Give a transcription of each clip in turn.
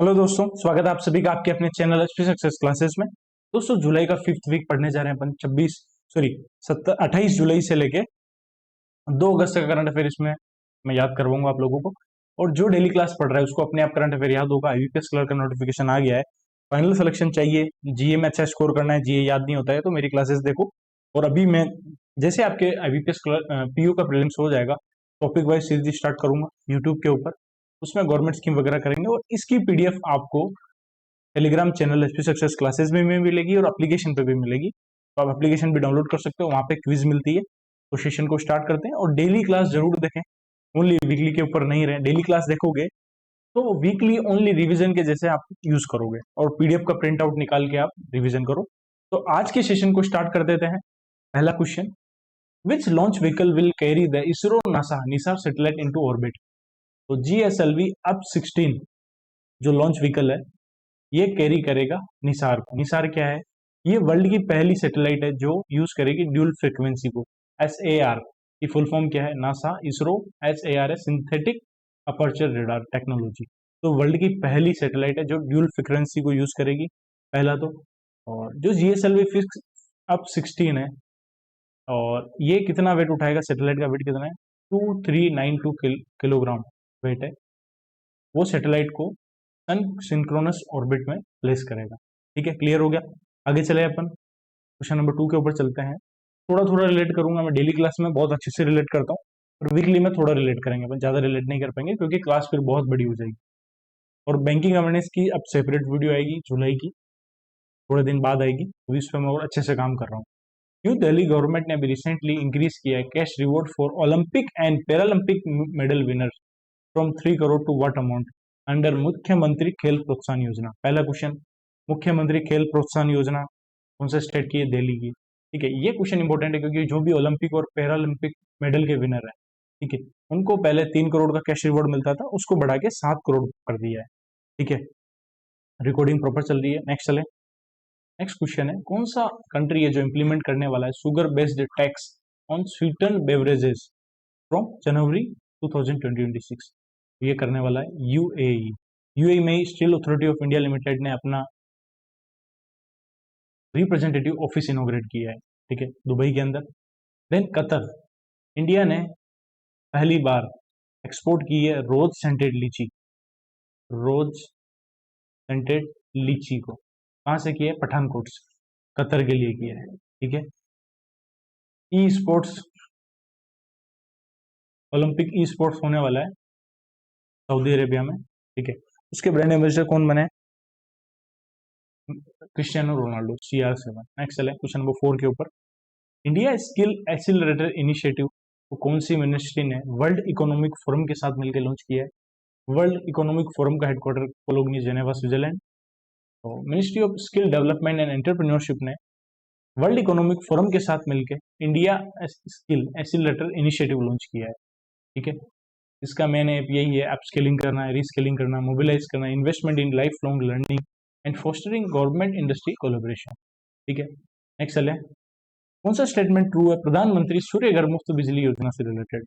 Hello दोस्तों, स्वागत है आप सभी का आपके अपने चैनल एचपी सक्सेस क्लासेस में। दोस्तों, जुलाई का फिफ्थ वीक पढ़ने जा रहे हैं अपन 28 जुलाई से लेके 2 अगस्त का करंट अफेयर इसमें मैं याद करवाऊंगा आप लोगों को। और जो डेली क्लास पढ़ रहा है उसको अपने आप करंट अफेयर याद होगा। आईबीपीएस क्लर्क का नोटिफिकेशन आ गया है। फाइनल सिलेक्शन चाहिए, जीए में अच्छा स्कोर करना है, जीए याद नहीं होता है तो मेरी क्लासेस देखो। और अभी मैं जैसे आपके आईबीपीएस पीयू का प्रीलिम्स हो जाएगा, टॉपिक वाइज सीरीज स्टार्ट करूंगा यूट्यूब के ऊपर। उसमें गवर्नमेंट स्कीम वगैरह करेंगे और इसकी पीडीएफ आपको Telegram channel HP success classes में भी मिलेगी और एप्लीकेशन पे भी मिलेगी। तो आप एप्लीकेशन भी डाउनलोड कर सकते हो, वहाँ पे क्विज मिलती है। तो सेशन को स्टार्ट करते हैं और डेली क्लास जरूर देखें। ओनली वीकली के ऊपर नहीं रहे। डेली क्लास देखोगे तो वीकली ओनली रिवीजन के जैसे आप यूज करोगे और पीडीएफ का प्रिंट आउट निकाल के आप रिवीजन करो। तो आज के सेशन को स्टार्ट कर देते हैं। पहला question, which launch vehicle will carry the ISRO NASA Nisar satellite into orbit. तो जीएसएलवी अप 16 जो लॉन्च व्हीकल है ये कैरी करेगा निसार को। निसार क्या है? ये वर्ल्ड की पहली सैटेलाइट है जो यूज करेगी ड्यूल फ्रीक्वेंसी को। एस ए आर की फुल फॉर्म क्या है? NASA ISRO. S A R है सिंथेटिक अपर्चर रेडार टेक्नोलॉजी। तो वर्ल्ड की पहली सैटेलाइट है जो ड्यूल फ्रीक्वेंसी को यूज करेगी, पहला तो। और जो जीएसएलवी फिक्स अप 16 है, और ये कितना वेट उठाएगा? सैटेलाइट का वेट कितना है? 2392 किलोग्राम वेट है। वो सैटेलाइट को सन सिंक्रोनस ऑर्बिट में प्लेस करेगा। ठीक है, क्लियर हो गया। आगे चले अपन क्वेश्चन नंबर 2 के ऊपर चलते हैं। थोड़ा थोड़ा रिलेट करूंगा मैं। डेली क्लास में बहुत अच्छे से रिलेट करता हूँ और वीकली में थोड़ा रिलेट करेंगे अपन, ज्यादा रिलेट नहीं कर पाएंगे क्योंकि क्लास फिर बहुत बड़ी हो जाएगी। और बैंकिंग अवेयरनेस की अब सेपरेट वीडियो आएगी जुलाई की, थोड़े दिन बाद आएगी, तो इस पर मैं और अच्छे से काम कर रहा हूँ। न्यू दिल्ली गवर्नमेंट ने अभी रिसेंटली इंक्रीज किया है cash reward for Olympic and Paralympic medal winners from 3 crore to what amount under मुख्यमंत्री खेल प्रोत्साहन योजना। पहला क्वेश्चन, मुख्यमंत्री खेल प्रोत्साहन योजना कौन से स्टेट की है? दिल्ली की। ठीक है, ये क्वेश्चन इंपॉर्टेंट है क्योंकि जो भी ओलंपिक और पैरालंपिक मेडल के विनर है, ठीक है, उनको पहले 3 करोड़ का कैश रिवॉर्ड मिलता था, उसको बढ़ा के 7 करोड़ कर दिया है। ठीक है, रिकॉर्डिंग प्रॉपर चल रही है। नेक्स्ट चले। नेक्स्ट क्वेश्चन है, कौन सा कंट्री है जो इंप्लीमेंट करने वाला है sugar based tax on Sutton beverages from January 2026? ये करने वाला है यूएई। यूएई में steel authority of India limited ने अपना रिप्रेजेंटेटिव ऑफिस इनोग्रेट किया है, ठीक है, दुबई के अंदर। देन कतर, इंडिया ने पहली बार एक्सपोर्ट की है रोज सेंटेड लीची। रोज सेंटेड लीची को कहाँ से किया है? पठानकोट से, कतर के लिए किया है। ठीक है, e sports, Olympic e sports होने वाला है सऊदी अरेबिया में। ठीक है, उसके ब्रांड एम्बेसडर कौन बने? Cristiano Ronaldo, CR7। नेक्स्ट चले क्वेश्चन नंबर 4 के ऊपर। इंडिया स्किल एक्सीलरेटर इनिशिएटिव को कौन सी मिनिस्ट्री ने वर्ल्ड इकोनॉमिक फोरम के साथ मिलकर लॉन्च किया है? वर्ल्ड इकोनॉमिक फोरम का हेडक्वार्टर कोलोगनी, जेनेवा, स्विट्जरलैंड। तो ministry of skill development and entrepreneurship ने वर्ल्ड इकोनॉमिक फोरम के साथ मिलकर India skill accelerator initiative launch किया है। ठीक है, इसका मेन एप यही है, अपस्किलिंग करना है, रीस्किलिंग करना, मोबिलाइज करना, investment in life long learning and fostering government industry collaboration. ठीक है, नेक्स्ट चले। कौन सा स्टेटमेंट ट्रू है प्रधानमंत्री सूर्य घर मुफ्त बिजली योजना से रिलेटेड?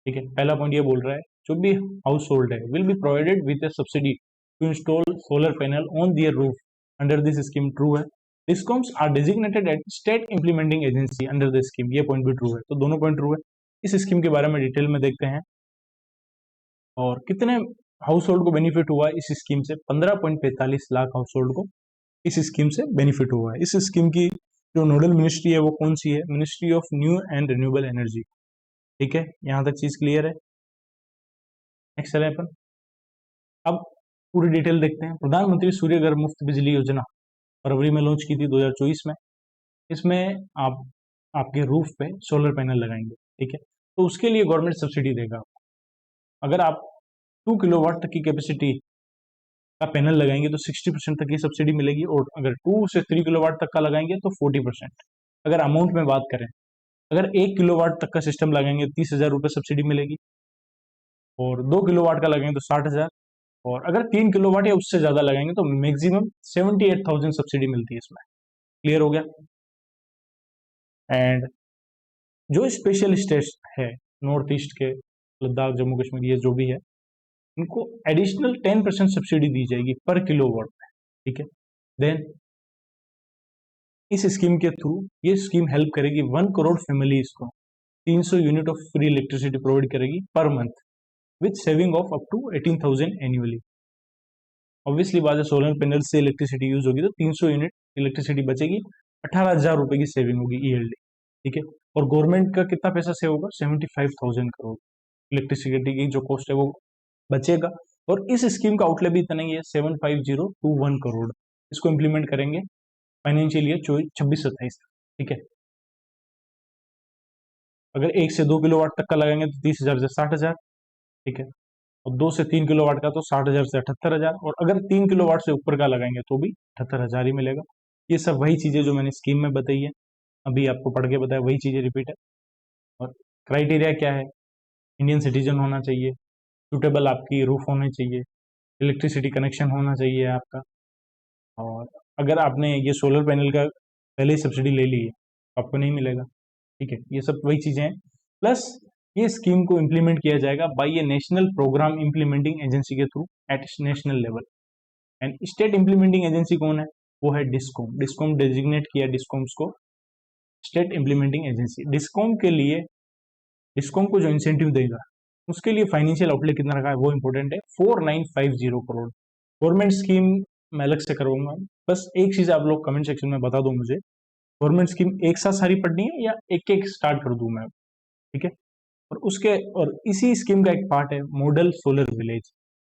ठीक है, पहला पॉइंट ये बोल रहा है जो भी हाउस होल्ड है will be provided with a subsidy to install solar panel on their roof under this scheme. True है। Discoms are designated at state implementing agency under this scheme. ये पॉइंट भी ट्रू है, तो दोनों point true है। इस scheme के बारे में डिटेल में देखते हैं। और कितने हाउस होल्ड को बेनिफिट हुआ इस स्कीम से? 15.45 लाख हाउस होल्ड को इस स्कीम से बेनिफिट हुआ है। इस स्कीम की जो नोडल मिनिस्ट्री है वो कौन सी है? Ministry of new and renewable energy. ठीक है, यहां तक चीज क्लियर है। नेक्स्ट चले अपन, अब पूरी डिटेल देखते हैं। प्रधानमंत्री सूर्य घर मुफ्त बिजली योजना फरवरी में लॉन्च की थी 2024 में। इसमें आप आपके रूफ पे सोलर पैनल लगाएंगे। ठीक है, तो उसके लिए गवर्नमेंट सब्सिडी देगा। अगर आप 2 किलोवाट तक की कैपेसिटी का पैनल लगाएंगे तो 60% तक की सब्सिडी मिलेगी, और अगर 2 से 3 किलोवाट तक का लगाएंगे तो 40%। अगर अमाउंट में बात करें, अगर 1 किलोवाट तक का सिस्टम लगाएंगे 30,000 रुपये सब्सिडी मिलेगी, और 2 किलोवाट का लगाएंगे तो 60,000, और अगर 3 किलोवाट या उससे ज्यादा लगाएंगे तो मैक्सिमम 78,000 सब्सिडी मिलती है इसमें। क्लियर हो गया। एंड जो स्पेशल स्टेट है नॉर्थ ईस्ट के, लद्दाख, जम्मू कश्मीर, ये जो भी है, इनको एडिशनल 10% सब्सिडी दी जाएगी पर किलोवाट में, ठीक है। देन इस स्कीम के थ्रू ये स्कीम हेल्प करेगी 1 करोड़ फैमिलीज को 300 unit of free electricity provide करेगी per month with saving of up to 18,000 annually. Obviously बात है, सोलर पैनल से इलेक्ट्रिसिटी यूज होगी तो 300 यूनिट इलेक्ट्रिसिटी बचेगी, 18,000 रुपए की सेविंग होगी ईयरली, ठीक है। और गवर्नमेंट का कितना पैसा सेव होगा? 75,000 करोड़ इलेक्ट्रिसिटी की जो कॉस्ट है वो बचेगा। और इस स्कीम का आउटले भी इतना ही है, 75021 करोड़। इसको इंप्लीमेंट करेंगे फाइनेंशियल ईयर 26-27, ठीक है। अगर 1 से 2 किलोवाट तक का लगाएंगे तो 30,000 से 60,000, ठीक है। और 2 से 3 किलोवाट का तो 60,000 से 78,000, और अगर 3 किलोवाट से ऊपर का लगाएंगे तो भी 78,000 ही मिलेगा। ये सब वही चीजें जो मैंने स्कीम में बताई है, अभी आपको पढ़ के बताया, वही चीजें रिपीट है। और क्राइटेरिया क्या है? इंडियन सिटीजन होना चाहिए, सुटेबल आपकी रूफ होनी चाहिए, इलेक्ट्रिसिटी कनेक्शन होना चाहिए आपका, और अगर आपने ये सोलर पैनल का पहले ही सब्सिडी ले ली है तो आपको नहीं मिलेगा, ठीक है। ये सब वही चीजें हैं। प्लस ये स्कीम को इम्प्लीमेंट किया जाएगा by a national programme implementing agency के through at national level. And state implementing agency कौन है? वो है डिस्कॉम। डिस्कॉम डेजिग्नेट किया डिस्कॉम्स को स्टेट इम्प्लीमेंटिंग एजेंसी। डिस्कॉम के लिए, डिस्कॉम को जो इंसेंटिव देगा उसके लिए फाइनेंशियल आउटले कितना रखा है वो इंपॉर्टेंट है, 4950 करोड़। गवर्नमेंट स्कीम मैं अलग से करवाऊंगा। बस एक चीज आप लोग कमेंट सेक्शन में बता दो मुझे, गवर्नमेंट स्कीम एक साथ सारी पढ़नी है या एक एक स्टार्ट कर दूं मैं, ठीक है। और उसके और इसी स्कीम का एक पार्ट है मॉडल सोलर विलेज,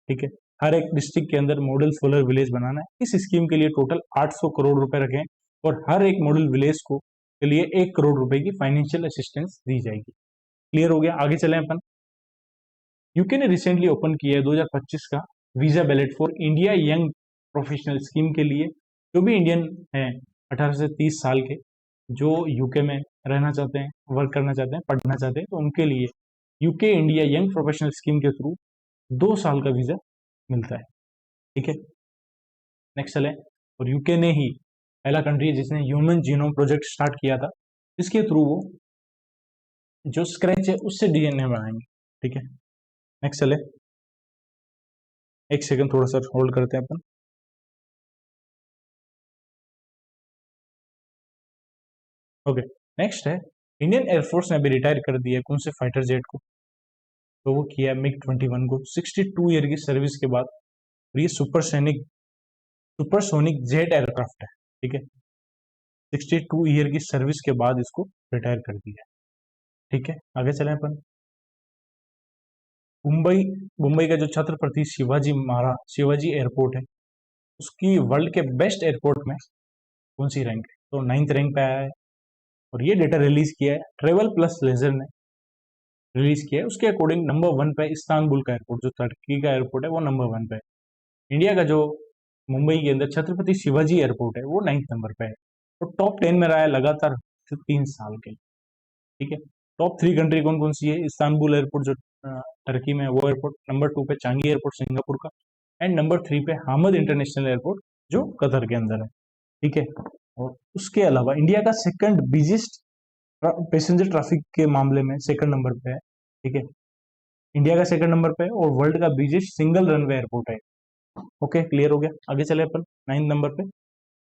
ठीक है। हर एक डिस्ट्रिक्ट के अंदर मॉडल सोलर विलेज बनाना है। इस स्कीम के लिए टोटल 800 करोड़ रुपए रखें और हर एक मॉडल विलेज को के लिए 1 करोड़ रुपए की फाइनेंशियल असिस्टेंस दी जाएगी। क्लियर हो गया? आगे चलें अपन। यूके ने रिसेंटली ओपन किया है 2025 का visa ballot for India young professional scheme के लिए। जो भी इंडियन हैं 18 से 30 साल के, जो यूके में रहना चाहते हैं, वर्क करना चाहते हैं, पढ़ना चाहते हैं, तो उनके लिए UK India young professional scheme के थ्रू 2 साल का वीजा मिलता है, ठीक है। नेक्स्ट चले। और यूके ने ही पहला कंट्री है जिसने ह्यूमन जीनोम प्रोजेक्ट स्टार्ट किया था, इसके थ्रू वो जो स्क्रैच है उससे डीएनए बनाएंगे, ठीक है। नेक्स्ट चले। एक सेकंड थोड़ा सा होल्ड करते हैं अपन। ओके, नेक्स्ट है इंडियन एयरफोर्स ने अभी रिटायर कर दिया है कौन से फाइटर जेट को? तो वो किया MiG-21 को 62 ईयर की सर्विस के बाद। और ये सुपरसोनिक जेट एयरक्राफ्ट है, ठीक है। 62 ईयर की सर्विस के बाद इसको रिटायर कर दिया, ठीक है। आगे चलें अपन। मुंबई मुंबई का जो छत्रपति शिवाजी एयरपोर्ट है, उसकी वर्ल्ड के बेस्ट एयरपोर्ट में कौन सी रैंक है? तो 9th रैंक पे आया है। और ये डेटा रिलीज किया है ट्रेवल प्लस लेजर ने रिलीज किया है। उसके अकॉर्डिंग नंबर 1 पे इस्तांबुल का एयरपोर्ट, जो तुर्की का एयरपोर्ट है, वो नंबर 1 पे है। इंडिया का जो मुंबई के अंदर छत्रपति शिवाजी एयरपोर्ट है वो 9th नंबर पे है। तो टॉप 10 में रहा है लगातार 3 साल के, ठीक है। टॉप 3 कंट्री कौन कौन सी है? इस्तांबुल एयरपोर्ट जो टर्की में है वो एयरपोर्ट, नंबर 2 पे चांगी एयरपोर्ट सिंगापुर का, एंड नंबर 3 पे हामद इंटरनेशनल एयरपोर्ट जो कतर के अंदर है, ठीक है। और उसके अलावा इंडिया का सेकंड बिगेस्ट पैसेंजर ट्रैफिक के मामले में सेकंड नंबर पे है, ठीक है। इंडिया का सेकंड नंबर पे है और वर्ल्ड का बिगेस्ट सिंगल रनवे एयरपोर्ट है। ओके, क्लियर हो गया? आगे चले अपन 9th नंबर पे।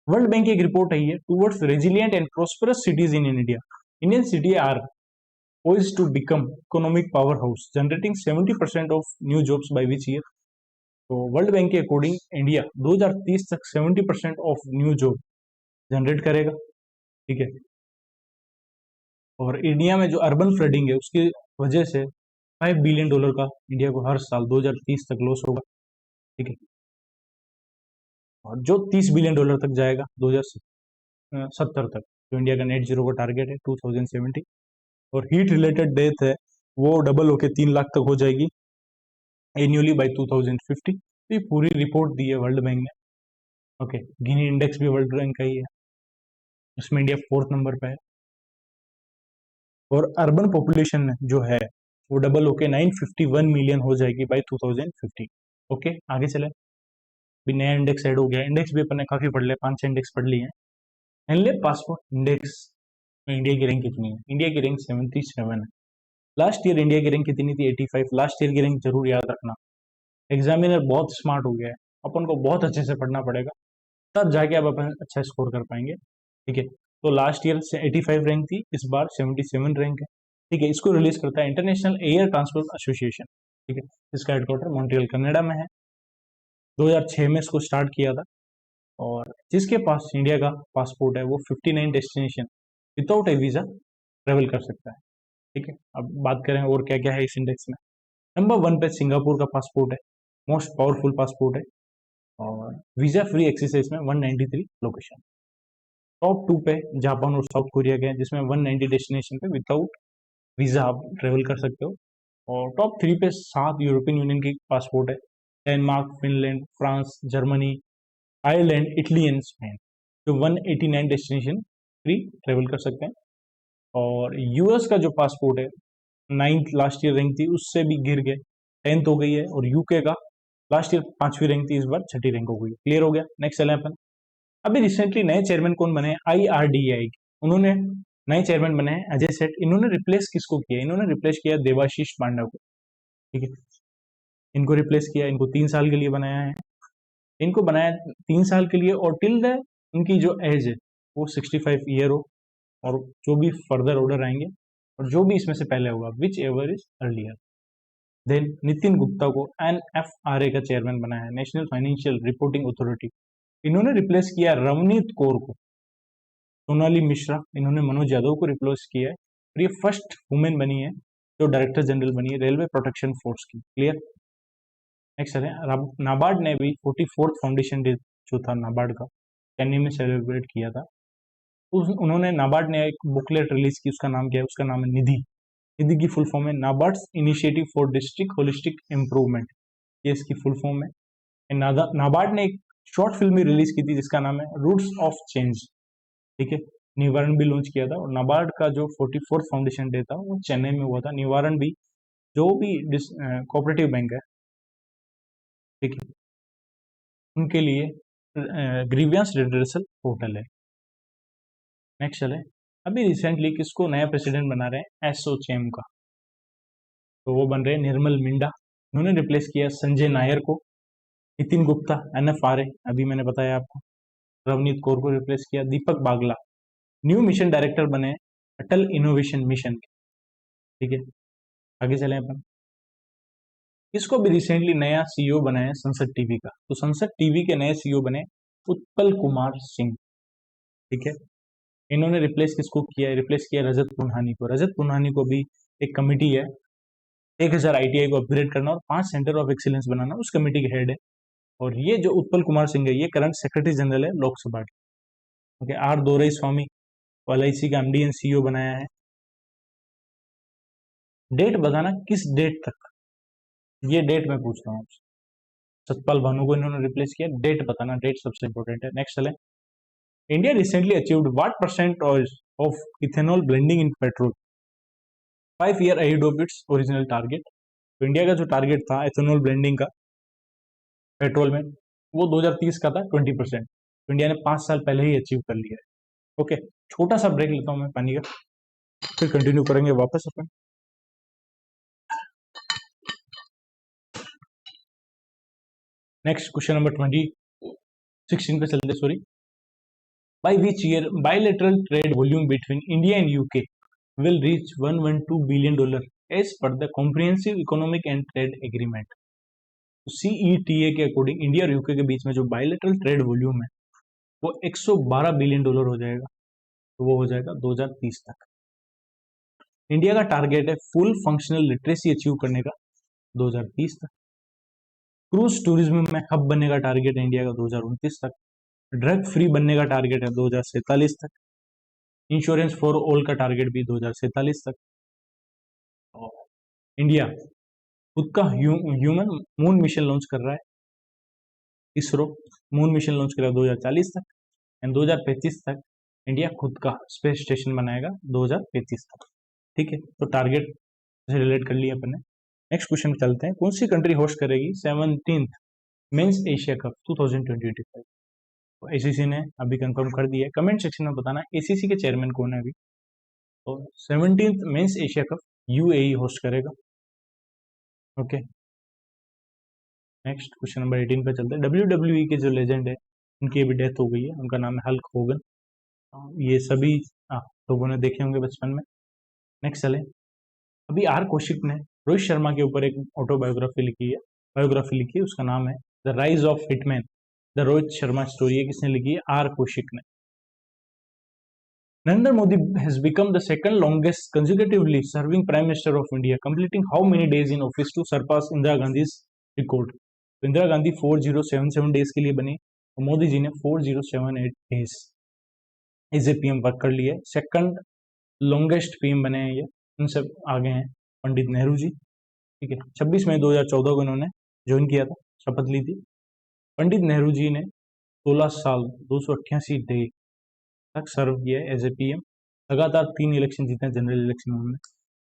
वर्ल्ड बैंक की एक रिपोर्ट आई है towards resilient and prosperous cities in India. Indian city are poised to become economic powerhouse, generating 70% of new jobs by which year? तो वर्ल्ड बैंक के अकॉर्डिंग इंडिया 2030 तक 70% of new job generate करेगा, ठीक है। और India में जो urban flooding है उसकी वजह से $5 बिलियन का इंडिया को हर साल 2030 तक लॉस होगा, ठीक है। और जो $30 बिलियन तक जाएगा 2070 तक, जो इंडिया का नेट जीरो का टारगेट है 2070। और हीट रिलेटेड डेथ है वो डबल होके 3 लाख तक हो जाएगी एन्युअली बाय 2050। तो ये पूरी रिपोर्ट दी है वर्ल्ड बैंक ने। ओके, गिनी इंडेक्स भी वर्ल्ड बैंक का ही है, उसमें इंडिया 4th नंबर पे है। और अर्बन पॉपुलेशन जो है वो डबल होके 951 मिलियन हो जाएगी बाय 2050। ओके, आगे चले। भी नया इंडेक्स ऐड हो गया। इंडेक्स भी अपन ने काफी पढ़ लिया, 5-6 इंडेक्स पढ़ लिए हैं। एनलेप पासपोर्ट इंडेक्स में इंडिया की रैंक कितनी है? इंडिया की रैंक 77 है। लास्ट ईयर इंडिया की रैंक कितनी थी? 85। लास्ट ईयर की रैंक जरूर याद रखना। एग्जामिनर बहुत स्मार्ट हो गया है, अपन को बहुत अच्छे से पढ़ना पड़ेगा, तब जाके अब अपन अच्छा स्कोर कर पाएंगे। ठीक है, तो लास्ट ईयर से 85 रैंक थी, इस बार 77 रैंक है। ठीक है, इसको रिलीज करता है इंटरनेशनल एयर ट्रांसपोर्ट एसोसिएशन। ठीक है, इसका हेडक्वार्टर मॉन्ट्रियल कनाडा में है। 2006 में इसको स्टार्ट किया था। और जिसके पास इंडिया का पासपोर्ट है वो 59 destination without A visa travel कर सकता है। ठीक है, अब बात करें और क्या क्या है इस इंडेक्स में। नंबर 1 पे सिंगापुर का पासपोर्ट है, मोस्ट पावरफुल पासपोर्ट है, और वीजा फ्री एक्सेस है इसमें 193 लोकेशन। टॉप 2 पे जापान और साउथ कोरिया के हैं, जिसमें 190 डेस्टिनेशन पे विदाउट वीजा आप ट्रेवल कर सकते हो। और टॉप 3 पे 7 यूरोपियन यूनियन की पासपोर्ट है, Denmark, Finland, France, Germany, Ireland, Italy and Spain, जो 189 डेस्टिनेशन फ्री ट्रेवल कर सकते हैं। और यूएस का जो पासपोर्ट है, 9th लास्ट ईयर रैंक थी, उससे भी गिर गए, 10th हो गई है। और यूके का लास्ट ईयर 5वीं रैंक थी, इस बार 6ठी रैंक हो गई। क्लियर हो गया। नेक्स्ट चले अपन। अभी रिसेंटली नए चेयरमैन कौन बने? IRDAI, उन्होंने नए चेयरमैन बने हैं अजय सेठ। इन्होंने रिप्लेस किसको किया? इन्होंने रिप्लेस किया देवाशीष पांडा को। ठीक है, इनको रिप्लेस किया, इनको 3 साल के लिए बनाया है। इनको बनाया 3 साल के लिए, और टिल द उनकी जो एज है वो 65 ईयर हो, और जो भी फर्दर ऑर्डर आएंगे और जो भी इसमें से पहले होगा, whichever is earlier. Then Nitin Gupta को NFRA का चेयरमैन बनाया है, नेशनल फाइनेंशियल रिपोर्टिंग अथॉरिटी। इन्होंने रिप्लेस किया रवनीत कौर को। सोनाली मिश्रा, इन्होंने मनोज यादव को रिप्लेस किया है, और ये फर्स्ट वुमेन बनी है जो डायरेक्टर जनरल बनी है रेलवे प्रोटेक्शन फोर्स की। क्लियर। नेक्स्ट है, नाबार्ड ने भी 44th फाउंडेशन डे जो था नाबार्ड का, चेन्नई में सेलिब्रेट किया था। उन्होंने नाबार्ड ने एक बुकलेट रिलीज की, उसका नाम क्या है? उसका नाम है निधि। निधि की फुल फॉर्म है NABARD's initiative for district holistic improvement, ये इसकी फुल फॉर्म है। नाबार्ड ने एक शॉर्ट फिल्म भी रिलीज की थी जिसका नाम है रूट्स ऑफ चेंज। ठीक है, निवारण भी लॉन्च किया था। और नाबार्ड का जो 44th फाउंडेशन डे था वो चेन्नई में हुआ था। निवारण भी जो भी कोऑपरेटिव बैंक है, ठीक है, उनके लिए ग्रीवियंस रिड्रेसल पोर्टल है। नेक्स्ट चले। अभी रिसेंटली किसको नया प्रेसिडेंट बना रहे हैं? एसोचैम का, तो वो बन रहे हैं निर्मल मिंडा। उन्होंने रिप्लेस किया संजय नायर को। नितिन गुप्ता NFRA, अभी मैंने बताया आपको। रवनीत कौर को रिप्लेस किया। दीपक बागला न्यू मिशन डायरेक्टर बने अटल इनोवेशन मिशन के। ठीक है, आगे चले अपन। इसको भी रिसेंटली नया CEO बना है संसद टीवी का, तो संसद टीवी के नए CEO बने उत्पल कुमार सिंह। ठीक है, इन्होंने रिप्लेस किसको किया है? रिप्लेस किया रजत पुन्हानी को। रजत पुन्हानी को भी एक कमिटी है, 1000 ITI को अपग्रेड करना और 5 सेंटर ऑफ एक्सीलेंस बनाना, उस कमेटी के हेड है। और ये जो उत्पल कुमार सिंह है, ये करंट सेक्रेटरी जनरल है लोकसभा के। ओके, R दोरई स्वामी को LIC का MD एंड CEO बनाया है। डेट बताना किस डेट तक, ये डेट मैं पूछ रहा हूँ। सतपाल भानु को इन्होंने रिप्लेस किया। डेट बताना, डेट सबसे इंपॉर्टेंट है। नेक्स्ट चले। India recently achieved what percent of ethanol blending in petrol 5 year ahead of its original target. तो इंडिया का जो टारगेट था इथेनॉल ब्लेंडिंग का पेट्रोल में, वो 2030 का था 20%। तो इंडिया ने 5 साल पहले ही अचीव कर लिया है। ओके, छोटा सा ब्रेक लेता हूँ मैं पानी का, फिर कंटिन्यू करेंगे वापस अपन। नेक्स्ट क्वेश्चन नंबर 16 पे चलते, sorry. Bye which year bilateral trade volume between India and UK will reach $112 billion as per the comprehensive economic and trade agreement। तो CETA के अकॉर्डिंग इंडिया और यूके के बीच में जो बायलैटरल ट्रेड वॉल्यूम है वो $112 बिलियन हो जाएगा। तो वो हो जाएगा 2030 तक। इंडिया का टारगेट है फुल फंक्शनल लिटरेसी अचीव करने का 2030 तक। क्रूज टूरिज्म में हब बनने का टारगेट है इंडिया का 2029 तक। ड्रग फ्री बनने का टारगेट है 2047 तक। इंश्योरेंस फॉर ऑल का टारगेट भी 2047 तक। और इंडिया खुद का ह्यूमन मून मिशन लॉन्च कर रहा है। इसरो मून मिशन लॉन्च कर रहा है 2040 तक, एंड 2035 तक इंडिया खुद का स्पेस स्टेशन बनाएगा 2035 तक। ठीक है, तो टारगेट से रिलेट कर लिया अपन ने। नेक्स्ट क्वेश्चन चलते हैं। कौन सी कंट्री होस्ट करेगी 17th मेंस एशिया कप 2025? तो ACC ने अभी कंफर्म कर दिया है। कमेंट सेक्शन में बताना ACC के चेयरमैन कौन है अभी। तो 17th men's Asia Cup UAE host करेगा। ओके, नेक्स्ट क्वेश्चन नंबर 18 पे चलते हैं। WWE के जो लेजेंड है उनकी अभी डेथ हो गई है, उनका नाम है हल्क होगन। ये सभी लोगों ने देखे होंगे बचपन में। नेक्स्ट चले, अभी आर कौशिक ने रोहित शर्मा के ऊपर एक ऑटोबायोग्राफी लिखी है, बायोग्राफी लिखी है, उसका नाम है the rise of hitman, the Rohit Sharma story है। किसने लिखी है? आर कौशिक ने। Narendra Modi has become the second longest consecutively serving Prime Minister of India, completing how many days in office to surpass Indira Gandhi's record? तो Indira Gandhi 4077 days के लिए बनी और मोदी जी ने 4078 days as a PM work कर लिया। Second longest PM बने हैं ये, उनसे आगे हैं पंडित नेहरू जी। ठीक है, 26 मई 2014 को इन्होंने ज्वाइन किया था, शपथ ली थी। पंडित नेहरू जी ने 16 साल 288 डे तक सर्व किया है एज ए पीएम। लगातार 3 इलेक्शन जीते हैं, जनरल इलेक्शन में।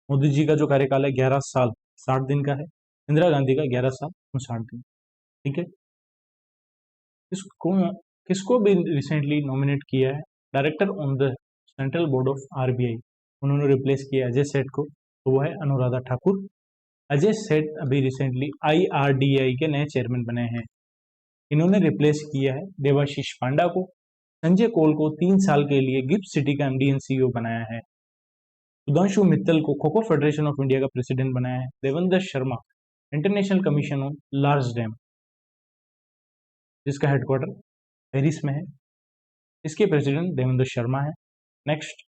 मोदी जी का जो कार्यकाल है 11 साल 60 दिन का है, इंदिरा गांधी का 11 साल 59 दिन। ठीक है, किसको किसको भी रिसेंटली नॉमिनेट किया है director on the central board of RBI? उन्होंने रिप्लेस किया अजय सेठ को, तो वो है अनुराधा ठाकुर। अजय सेठ अभी रिसेंटली आईआरडीआई के नए चेयरमैन बने हैं। इन्होंने रिप्लेस किया है देवाशीष पांडा को। संजय कौल को 3 साल के लिए गिफ्ट सिटी का एमडी एंड सीईओ बनाया है। सुधांशु मित्तल को kho kho federation of India का प्रेसिडेंट बनाया है। Devendra Sharma international commission on large dam, जिसका हेडक्वार्टर पेरिस में है, इसके प्रेसिडेंट देवेंद्र शर्मा है। Next,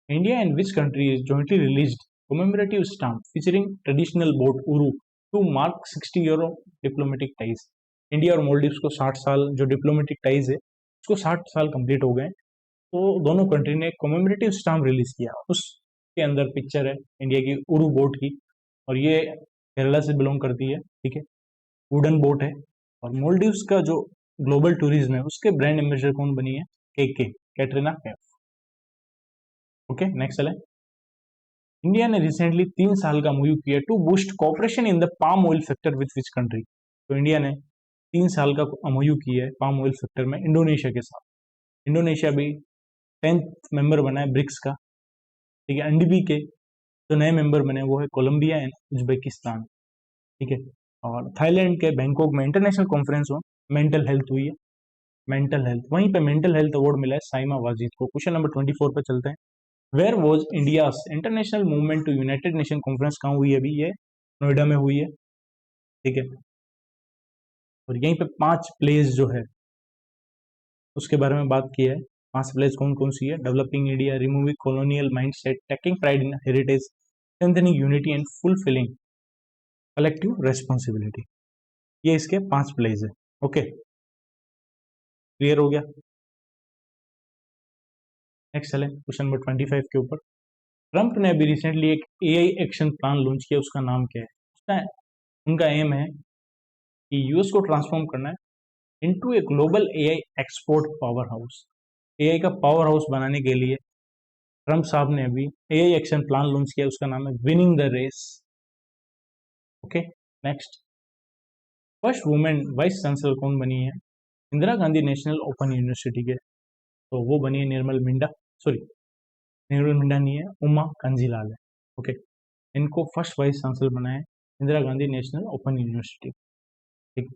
India and which country is jointly released commemorative stamp featuring traditional boat uru to mark 60 year of diplomatic ties? India और Maldives को 60 साल जो डिप्लोमेटिक टाइज है उसको 60 साल कंप्लीट हो गए, तो दोनों कंट्री ने कॉमेमोरेटिव स्टाम्प रिलीज किया। उसके अंदर पिक्चर है इंडिया की उरू बोट की, और ये केरला से बिलोंग करती है। ठीक है, वुडन बोट है। और मोल्डिव्स का जो ग्लोबल टूरिज्म है उसके ब्रांड एम्बेसडर कौन बनी है? कैटरीना कैफ। ओके, नेक्स्ट चले। इंडिया ने रिसेंटली 3 साल का मूव किया to boost cooperation in the palm oil sector with which country? तो इंडिया ने 3 साल का एमओयू किया है पाम ऑयल सेक्टर में इंडोनेशिया के साथ। इंडोनेशिया भी 10th मेंबर बना है ब्रिक्स का। ठीक है, एनडीबी के जो नए मेंबर बने वो है कोलंबिया एंड उज्बेकिस्तान। ठीक है, और थाईलैंड के बैंकॉक में इंटरनेशनल कॉन्फ्रेंस हो मेंटल हेल्थ हुई है, मेंटल हेल्थ, वहीं पे मेंटल हेल्थ अवार्ड मिला है साइमा वाजिद को। क्वेश्चन नंबर 24 पे चलते हैं। Where was India's international movement to United Nation conference? कहाँ हुई है अभी? ये नोएडा में हुई है। ठीक है, और यहीं पे 5 प्लेस जो है उसके बारे में बात की है। 5 प्लेस कौन कौन सी है? Developing India, removing colonial mindset, taking pride in heritage, strengthening unity and fulfilling collective responsibility. ये इसके 5 प्लेस है। ओके, क्लियर हो गया? नेक्स्ट चले क्वेश्चन नंबर 25 के ऊपर। ट्रंप ने अभी रिसेंटली एक एआई एक्शन प्लान लॉन्च किया, उसका नाम क्या है? उसका उनका एम है कि यूएस को ट्रांसफॉर्म करना है into a global AI export powerhouse. AI का पावर हाउस बनाने के लिए ट्रंप साहब ने अभी एआई एक्शन प्लान लॉन्च किया, उसका नाम है winning the race. Okay, next, first women vice chancellor कौन बनी है Indira Gandhi National Open University के? तो वो बनी है निर्मल मिंडा, सॉरी निर्मल मिंडा नहीं है, उमा कांजीलाल है। ओके, इनको फर्स्ट वाइस चांसलर बनाया Indira Gandhi National Open university. ठीक,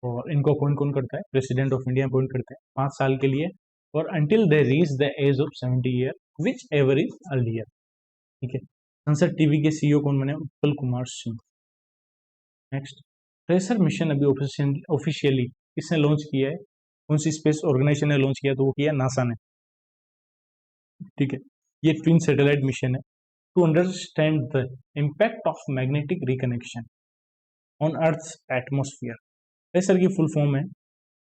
और इनको कौन कौन करता है? प्रेसिडेंट ऑफ इंडिया अपॉइंट करते हैं 5 साल के लिए, और until they reach the age of 70 year whichever is earlier. ठीक है, संसद टीवी के सीईओ कौन बने? Utpal Kumar Singh. Next, tracer mission अभी ऑफिशियली किसने लॉन्च किया है? कौन सी स्पेस ऑर्गेनाइजेशन ने लॉन्च किया? तो वो किया नासा ने। ठीक है, ये ट्विन सैटेलाइट मिशन है to understand the impact of magnetic reconnection on earth's atmosphere. Tracer की फुल फॉर्म है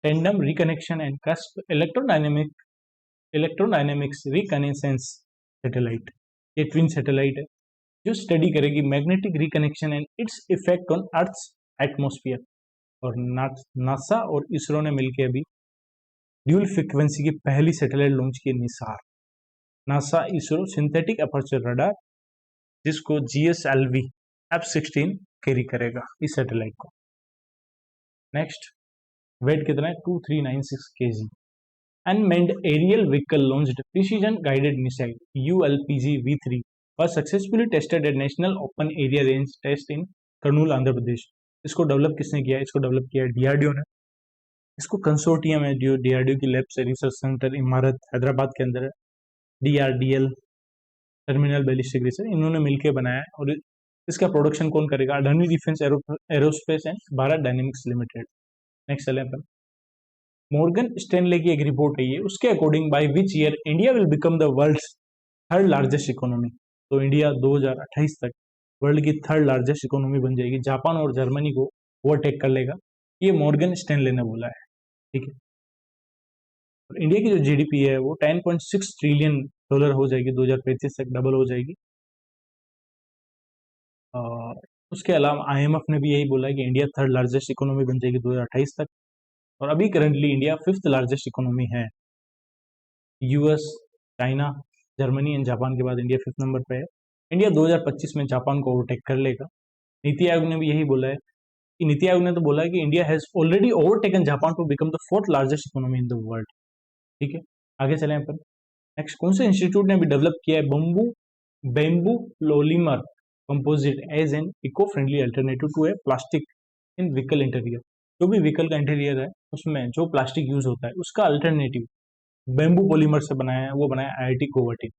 tandem reconnection and crust electrodynamics reconnaissance satellite. ये ट्विन सैटेलाइट है जो स्टडी करेगी magnetic reconnection and its effect on earth's atmosphere. और NASA और इसरो ने मिलकर अभी ड्यूल फ्रीक्वेंसी की पहली सैटेलाइट लॉन्च की Nisar. NASA ISRO synthetic aperture radar, जिसको GSLV F-16 कैरी करेगा इस सैटेलाइट को। नेक्स्ट, वेट कितना है? 2396 kg। Unmanned aerial vehicle launched precision guided missile ULPG V3 was successfully tested at National Open Area Range Test in Kurnool Andhra Pradesh. इसको develop किसने किया? इसको डेवलप किया डीआरडीओ ने। इसको कंसोर्टियम है जो डीआरडीओ की लैब से रिसर्च सेंटर इमारत हैदराबाद के अंदर है, डीआरडीएल टर्मिनल बैलिस्टिक रिसर्च, इन्होंने मिलकर बनाया है। और इसका प्रोडक्शन कौन करेगा? Adani defence aerospace and Bharat dynamics limited. Next चले अपन, मॉर्गन स्टैनले की एक रिपोर्ट है ये, उसके according by which year India will become the world's third largest economy. तो इंडिया 2028 तक वर्ल्ड की थर्ड लार्जेस्ट इकोनॉमी बन जाएगी, जापान और जर्मनी को ओवरटेक कर लेगा, ये मॉर्गन स्टैनले ने बोला है। ठीक है, और इंडिया की जो जीडीपी है वो 10.6 ट्रिलियन डॉलर हो जाएगी 2035 तक, डबल हो जाएगी। और उसके अलावा आईएमएफ ने भी यही बोला है कि इंडिया थर्ड लार्जेस्ट इकोनॉमी बन जाएगी 2028 तक। और अभी currently India fifth largest economy है। US, China, Germany and Japan के बाद इंडिया फिफ्थ नंबर पे है। इंडिया 2025 में जापान को ओवरटेक कर लेगा। नीति आयोग ने भी यही बोला है कि नीति आयोग ने तो बोला है कि India has already overtaken Japan to become the fourth largest economy in the world. ठीक है, आगे चलें अपन। नेक्स्ट, कौन से इंस्टीट्यूट ने भी डेवलप किया है bamboo polymer composite as an eco friendly alternative to a plastic in vehicle interior. जो भी व्हीकल का इंटीरियर है उसमें जो प्लास्टिक यूज होता है उसका अल्टरनेटिव बेम्बू पॉलीमर से बनाया है, वो बनाया IIT Guwahati.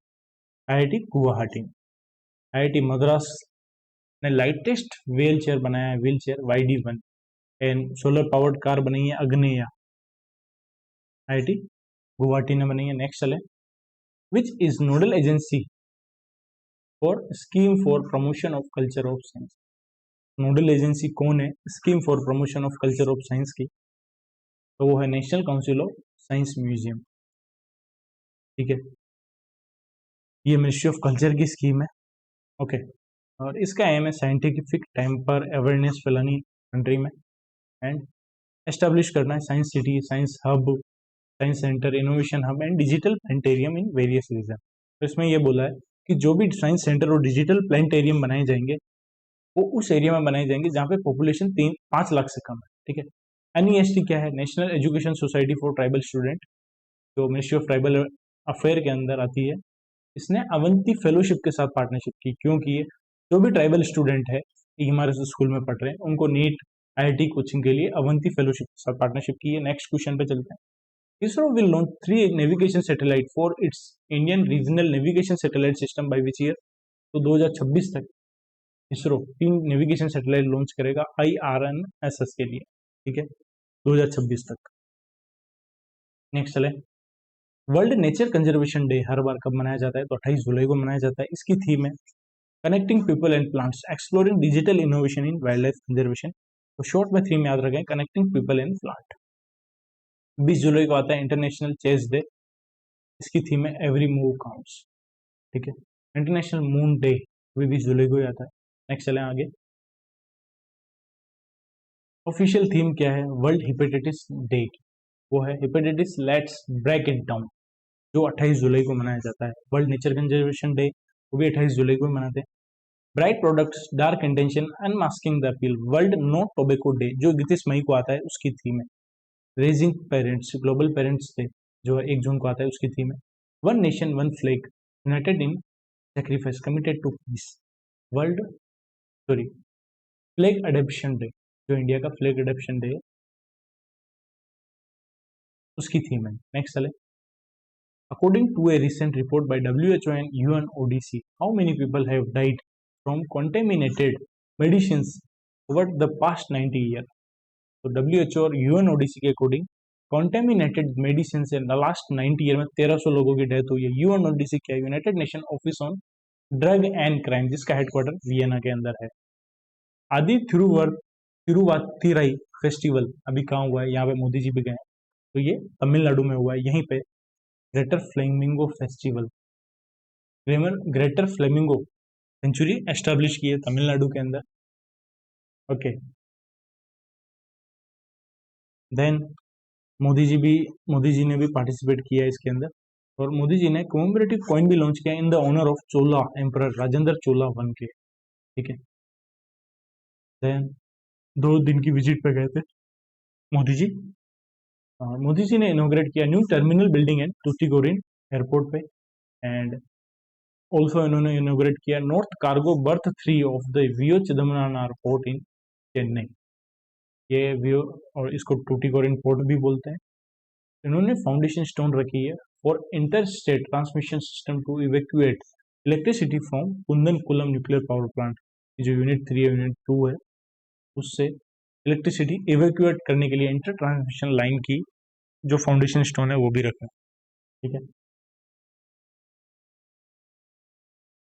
IIT Guwahati, IIT Madras ने लाइटेस्ट व्हील चेयर बनाया है, wheel chair YD1 and solar powered car बनाई है अग्नेया, आईआईटी गुवाहाटी ने बनाई है। नेक्स्ट चले, which is nodal agency for scheme for promotion of culture of science. Nodal agency कौन है scheme for promotion of culture of science की? तो वो है national council of science museum. ठीक है, ये मिनिस्ट्री ऑफ कल्चर की स्कीम है। ओके, और इसका एम है साइंटिफिक टाइम पर अवेयरनेस फैलानी कंट्री में एंड एस्टेब्लिश करना है science city, science hub, science centre, innovation hub and digital planetarium in various region. तो इसमें ये बोला है कि जो भी साइंस सेंटर और डिजिटल प्लानिटेरियम बनाए जाएंगे वो उस एरिया में बनाए जाएंगे जहाँ पे पॉपुलेशन 5 लाख से कम है। ठीक है, NEST क्या है? National education society for tribal student, जो मिनिस्ट्री ऑफ ट्राइबल अफेयर के अंदर आती है। इसने अवंती फेलोशिप के साथ पार्टनरशिप की, क्योंकि ये जो भी ट्राइबल स्टूडेंट है हमारे स्कूल में पढ़ रहे हैं उनको नीट IIT कोचिंग के लिए अवंती फेलोशिप के साथ पार्टनरशिप की है। नेक्स्ट क्वेश्चन पे चलते हैं। ISRO will launch 3 navigation satellite for its Indian regional navigation satellite system by which year. तो 2026 तक इसरो 3 नेविगेशन सैटेलाइट लॉन्च करेगा IRNSS के लिए। ठीक है, 2026 तक। नेक्स्ट चले, वर्ल्ड नेचर कंजर्वेशन डे हर बार कब मनाया जाता है? तो 28 जुलाई को मनाया जाता है। इसकी थीम है connecting people and plants exploring digital innovation in wild life conservation. तो शॉर्ट में थीम याद रखें, कनेक्टिंग पीपल एंड प्लांट। 20 जुलाई को आता है इंटरनेशनल चेस डे, इसकी थीम है एवरी मूव काउंट्स। ठीक है, इंटरनेशनल मून डे भी 20 जुलाई को ही आता है। नेक्स्ट चलें आगे, ऑफिशियल थीम क्या है वर्ल्ड हेपेटाइटिस डे की? वो है hepatitis let's break it down, जो 28 जुलाई को मनाया जाता है। वर्ल्ड नेचर कंजर्वेशन डे वो भी 28 जुलाई को ही मनाते हैं। Bright products dark intention unmasking the appeal, world no tobacco day जो 31 मई को आता है उसकी थीम है। Raising parents global parents day जो 1 जून को आता है उसकी थीम है one nation one flag united in sacrifice committed to peace, world flag adoption day जो इंडिया का फ्लैग अडॉप्शन डे है उसकी थीम है। नेक्स्ट चले, according to a recent report bye WHO and UNODC, how many people have died from contaminated medicines over the past 90 year. तो WHO और UNODC के according contaminated medicine से last 90 year में 1300 लोगों की डेथ हुई है। UNODC क्या है? United nation office on drug and crime, जिसका हेडक्वार्टर वियना के अंदर है। आदि तिरुवातिराई फेस्टिवल अभी कहाँ हुआ है? यहाँ पे मोदी जी भी गए हैं, तो ये तमिलनाडु में हुआ है। यहीं पे greater flamingo festival, greater flamingo century establish की है तमिलनाडु के अंदर। ओके, देन मोदी जी ने भी पार्टिसिपेट किया है इसके अंदर, और मोदी जी ने कॉमेमोरेटिव कॉइन भी लॉन्च किया in the honour of Chola emperor Rajendra Chola one के। ठीक है, देन 2 दिन की विजिट पे गए थे मोदी जी। मोदी जी ने इनोग्रेट किया new terminal building and Tuticorin airport पे, एंड ऑल्सो इन्होंने इनोग्रेट किया north cargo berth 3 of the V O Chidambaranar port in Chennai. ये वियो और इसको टूटिकोरिन पोर्ट भी बोलते हैं। इन्होंने फाउंडेशन स्टोन रखी है for interstate transmission system to evacuate electricity from Kudankulam nuclear power plant. जो यूनिट 3 है यूनिट 2 है उससे इलेक्ट्रिसिटी इवैक्यूएट करने के लिए इंटर ट्रांसमिशन लाइन की जो फाउंडेशन स्टोन है वो भी रखा है। ठीक है,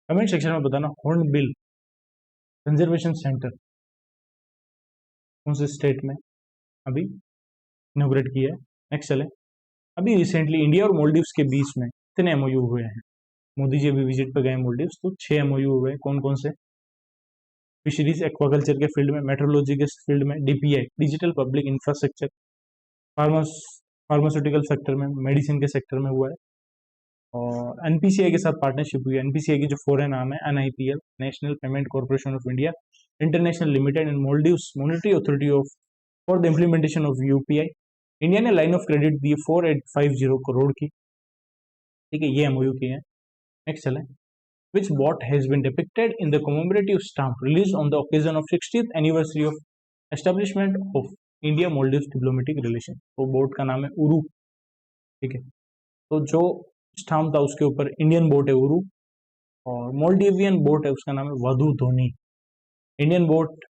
कमेंट सेक्शन में बताना हॉर्नबिल कंजर्वेशन सेंटर कौन से स्टेट में अभी इनोग्रेट किया है। नेक्स्ट चले, अभी रिसेंटली इंडिया और मालदीव्स के बीच में कितने एमओयू हुए हैं। मोदी जी अभी विजिट पे गए मालदीव्स तो 6 एमओयू हुए। कौन कौन से? फिशरीज एक्वाकल्चर के फील्ड में, मेट्रोलॉजी के फील्ड में, डीपीआई डिजिटल पब्लिक इंफ्रास्ट्रक्चर, फार्मास फार्मास्यूटिकल सेक्टर में, मेडिसिन के सेक्टर में हुआ है। और एनपीसीआई के साथ पार्टनरशिप हुई है। एनपीसीआई की जो फॉरेन नाम है NIPL, national payment corporation of India international limited and Maldives monetary authority of for the implementation of UPI. India ने लाइन ऑफ क्रेडिट दी 4850 करोड़ की। ठीक है, ये एमओयू की है। नेक्स्ट चलें, which boat has been depicted in the commemorative stamp released on the occasion of 60th anniversary of establishment of India Maldives diplomatic relation। तो boat का नाम है उरू। ठीक है, तो जो स्टाम्प था उसके ऊपर इंडियन बोट है उरू, और मोल्डिवियन बोट है उसका नाम है वादू धोनी। इंडियन बोट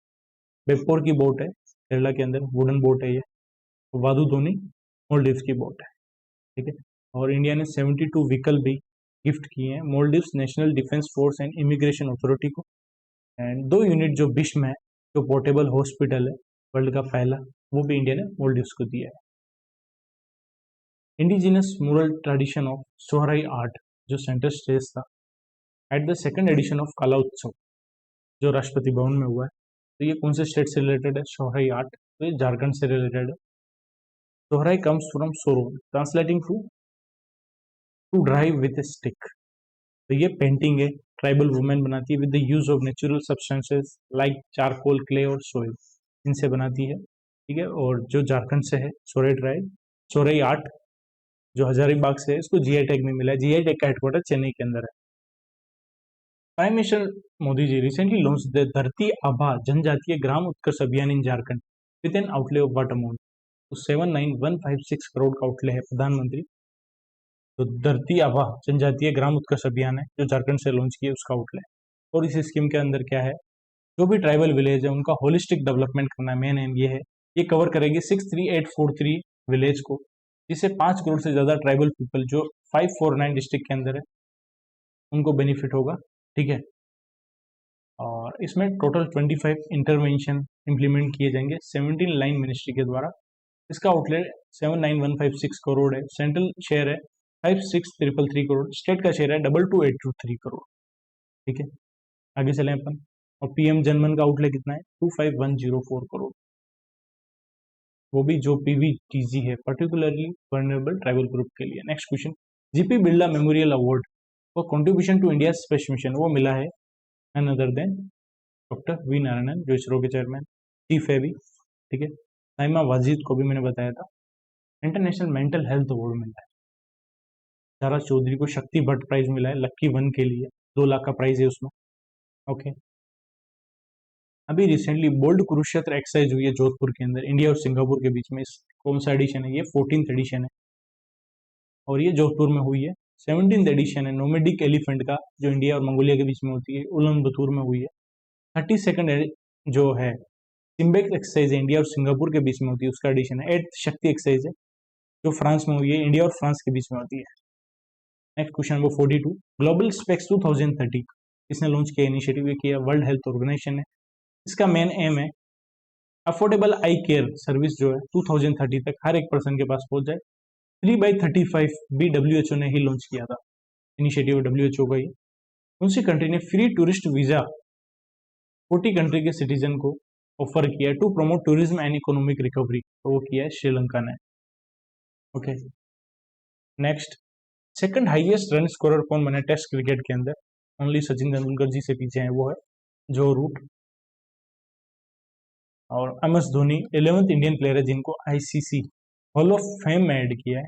बेपोर की बोट है, केरला के अंदर वुडन बोट है ये। वादू धोनी मोल्डिव्स की बोट है। ठीक है, और इंडिया ने 72 व्हीकल भी गिफ्ट किए हैं Maldives national defence force and immigration authority को। एंड 2 यूनिट जो बिश में है, जो पोर्टेबल हॉस्पिटल है वर्ल्ड का पहला, वो भी इंडिया ने मोल्डिव्स को दिया है। इंडिजिनस मुरल ट्रेडिशन ऑफ सोहराई आर्ट जो सेंटर स्टेज था at the second edition of कला उत्सव जो राष्ट्रपति भवन में हुआ है। तो ये कौन से स्टेट से रिलेटेड है? सोहराई आर्ट, तो ये झारखंड से रिलेटेड है। Sohrai comes from soro translating to drive with a stick. तो ये पेंटिंग है, ट्राइबल वुमेन बनाती है with the use of natural substances like charcoal, clay और सोइल, इनसे बनाती है। ठीक है, और जो झारखंड से है सोराई ट्राइब, सोराई आर्ट जो हजारीबाग से है, इसको जीआई टैग में मिला है। जीआई टैग का हेडक्वार्टर चेन्नई के अंदर है। Prime minister Modi ji recently launch the Dharti Aaba Janjatiya Gram Utkarsh Abhiyan in Jharkhand with an outlay of what amount. तो 79156 करोड़ का आउटले है प्रधानमंत्री। तो धरती आभा जनजातीय ग्राम उत्कर्ष अभियान है जो झारखंड से लॉन्च किया, उसका आउटले। और इस स्कीम के अंदर क्या है, जो भी ट्राइबल विलेज है उनका होलिस्टिक डेवलपमेंट करना मेन एम ये है। ये कवर करेगी 63843 विलेज को, जिससे 5 करोड़ से ज़्यादा ट्राइबल पीपल जो 549 डिस्ट्रिक्ट के अंदर है उनको बेनिफिट होगा। ठीक है, और इसमें टोटल 25 इंटरवेंशन इंप्लीमेंट किए जाएंगे 17 लाइन मिनिस्ट्री के द्वारा। इसका आउटलेट 79156 करोड़ है। सेंट्रल शेयर है 56333 करोड़, स्टेट का शेयर है 22823 करोड़। ठीक है, आगे चलें अपन। और पीएम जनमन का आउटले कितना है? 25104 करोड़, वो भी जो पीवीटीजी है, पर्टिकुलरली वर्नरेबल ट्राइबल ग्रुप के लिए। Next question, GP Birla memorial award for contribution to India space mission वो मिला है none other than doctor V Narayanan जो इसरो के चेयरमैन चीफ है भी। ठीक है, नाइमा वाजिद को भी मैंने बताया था। इंटरनेशनल मेंटल हेल्थ अवार्ड मिला है तारा चौधरी को। शक्ति भट्ट प्राइज मिला है लक्की 1 के लिए, 2 लाख का प्राइज है उसमें। ओके, अभी रिसेंटली बोल्ड कुरुक्षेत्र एक्सरसाइज हुई है जोधपुर के अंदर, इंडिया और सिंगापुर के बीच में। इस कौन सा एडिशन है? ये 14th एडिशन है और ये जोधपुर में हुई है। 17th एडिशन है नोमेडिक एलिफेंट का, जो इंडिया और मंगोलिया के बीच में होती है, उलन बतूर में हुई है। 32nd जो है सिम्बेक एक्सरसाइज है, इंडिया और सिंगापुर के बीच में होती है, उसका एडिशन है। 8th शक्ति एक्सरसाइज है जो फ्रांस में हुई है, इंडिया और फ्रांस के बीच में होती है। Next question number 42, global specs 2030 इसने लॉन्च किया इनिशिएटिव, ये किया वर्ल्ड हेल्थ ऑर्गेनाइजेशन ने। इसका मेन एम है अफोर्डेबल आई केयर सर्विस जो है 2030 तक हर एक पर्सन के पास पहुंच जाए। 3/35 भी WHO ने ही लॉन्च किया था, इनिशिएटिव WHO का ही। कौन सी कंट्री ने फ्री टूरिस्ट वीजा 40 कंट्री के सिटीजन को ऑफर किया to promote tourism and economic recovery? तो वो किया है श्रीलंका ने। Okay, next, second highest run scorer कौन बने टेस्ट क्रिकेट के अंदर? ओनली सचिन तेंदुलकर जी से पीछे है, वो है जो रूट। और MS Dhoni 11th Indian player है जिनको ICC हॉल ऑफ फेम में ऐड किया है।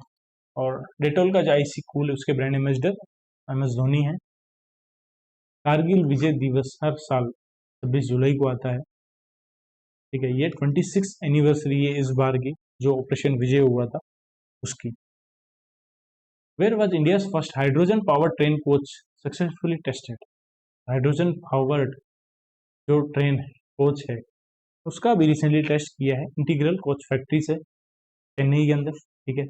और डेटोल का जो IC कूल है उसके ब्रांड एम्बेसडर MS धोनी है। कारगिल विजय दिवस हर साल 26 जुलाई को आता है। ठीक है, ये 26 एनिवर्सरी है इस बार की, जो ऑपरेशन विजय हुआ था उसकी। Where was India first hydrogen power train coach successfully tested? Hydrogen powered जो ट्रेन कोच है उसका भी रिसेंटली टेस्ट किया है इंटीग्रल कोच फैक्ट्री से, चेन्नई के अंदर। ठीक है,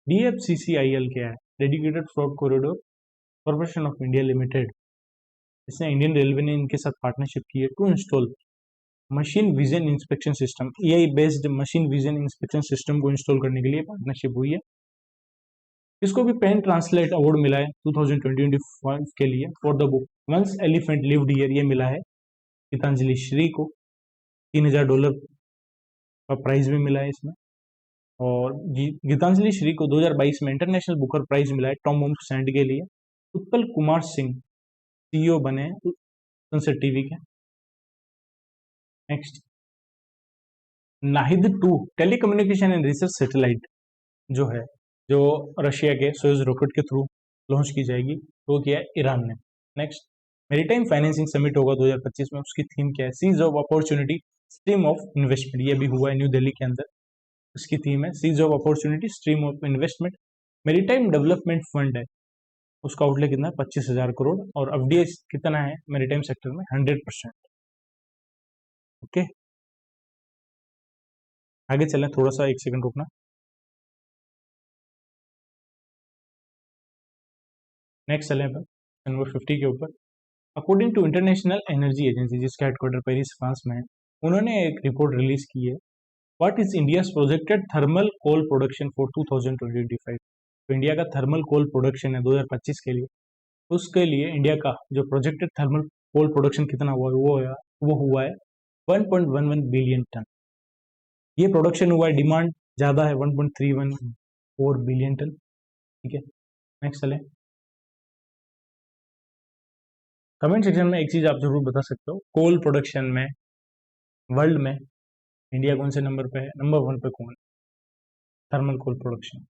DFCCIL क्या है? Dedicated fraud corridor corporation of India limited. इसने इंडियन रेलवे ने इनके साथ पार्टनरशिप की है to install machine vision inspection system, AI based machine vision inspection system को इंस्टॉल करने के लिए पार्टनरशिप हुई है। इसको भी पेन ट्रांसलेट अवार्ड मिला है 2025 के लिए for the book once elephant lived here, ये मिला है गीतांजलि श्री को। $3000 का प्राइज भी मिला है इसमें। और गीतांजलि श्री को 2022 में इंटरनेशनल बुकर प्राइज मिला है टॉम होम्स सैंड के लिए। उत्पल कुमार सिंह CEO बने सनसेट टीवी के। Next, Nahid 2 telecommunication and research satellite जो है, जो रशिया के सोयूज रॉकेट के थ्रू लॉन्च की जाएगी, वो किया है ईरान ने। नेक्स्ट, मेरीटाइम फाइनेंसिंग समिट होगा 2025 में, उसकी थीम क्या है? Seas of opportunity stream of investment. ये भी हुआ है न्यू दिल्ली के अंदर। इसकी थीम है seas of opportunity stream of investment. Maritime development fund है, उसका आउटले कितना है? 25,000 करोड़। और FDI कितना है मेरीटाइम सेक्टर में? 100%। ओके, आगे चलें, थोड़ा सा 1 सेकंड रुकना। नेक्स्ट चलें अपन नंबर 50 के ऊपर। According to international energy agency, जिसका हेडक्वार्टर पेरिस फ्रांस में है, उन्होंने एक रिपोर्ट रिलीज की है। What is India projected thermal coal production for 2025? तो इंडिया का थर्मल कोल प्रोडक्शन है 2025 के लिए, उसके लिए इंडिया का जो प्रोजेक्टेड थर्मल कोल प्रोडक्शन कितना हुआ है, वो हुआ है 1.11 बिलियन टन। ये प्रोडक्शन हुआ है, डिमांड ज़्यादा है 1.314 बिलियन टन। ठीक है, नेक्स्ट चलें। कमेंट सेक्शन में एक चीज़ आप जरूर बता सकते हो, कोल प्रोडक्शन में वर्ल्ड में इंडिया कौन से नंबर पे है? नंबर 1 पे कौन? Thermal coal production.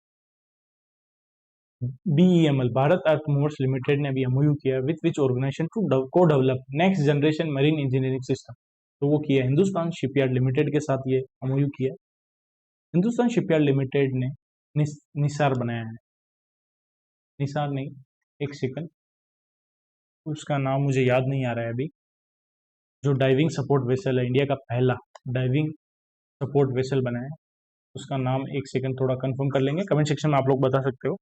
BEML Bharat earth movers limited ने अभी MOU किया with which organisation to co develop next generation marine engineering system. तो वो किया हिंदुस्तान शिपयार्ड लिमिटेड के साथ, ये MOU किया। हिंदुस्तान शिपयार्ड लिमिटेड ने निसार बनाया है, निसार नहीं, 1 सेकंड, उसका नाम मुझे याद नहीं आ रहा है अभी। जो डाइविंग सपोर्ट वेसल है, इंडिया का पहला डाइविंग सपोर्ट वेसल बना है, उसका नाम 1 सेकंड थोड़ा कंफर्म कर लेंगे, कमेंट सेक्शन में आप लोग बता सकते हो।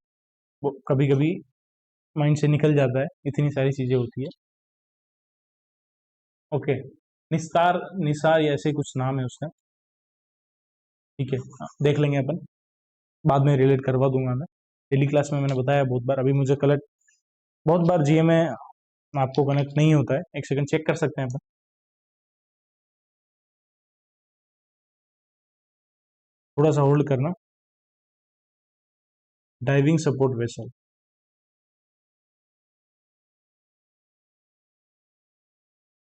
वो कभी कभी माइंड से निकल जाता है, इतनी सारी चीज़ें होती है। ओके, निस्तार, निसार या ऐसे कुछ नाम है उसका। ठीक है, देख लेंगे अपन, बाद में रिलेट करवा दूंगा मैं। डेली क्लास में मैंने बताया बहुत बार, अभी मुझे कल बहुत बार GM में आपको कनेक्ट नहीं होता है। 1 सेकंड चेक कर सकते हैं अपन, थोड़ा सा होल्ड करना। डाइविंग सपोर्ट वेसल,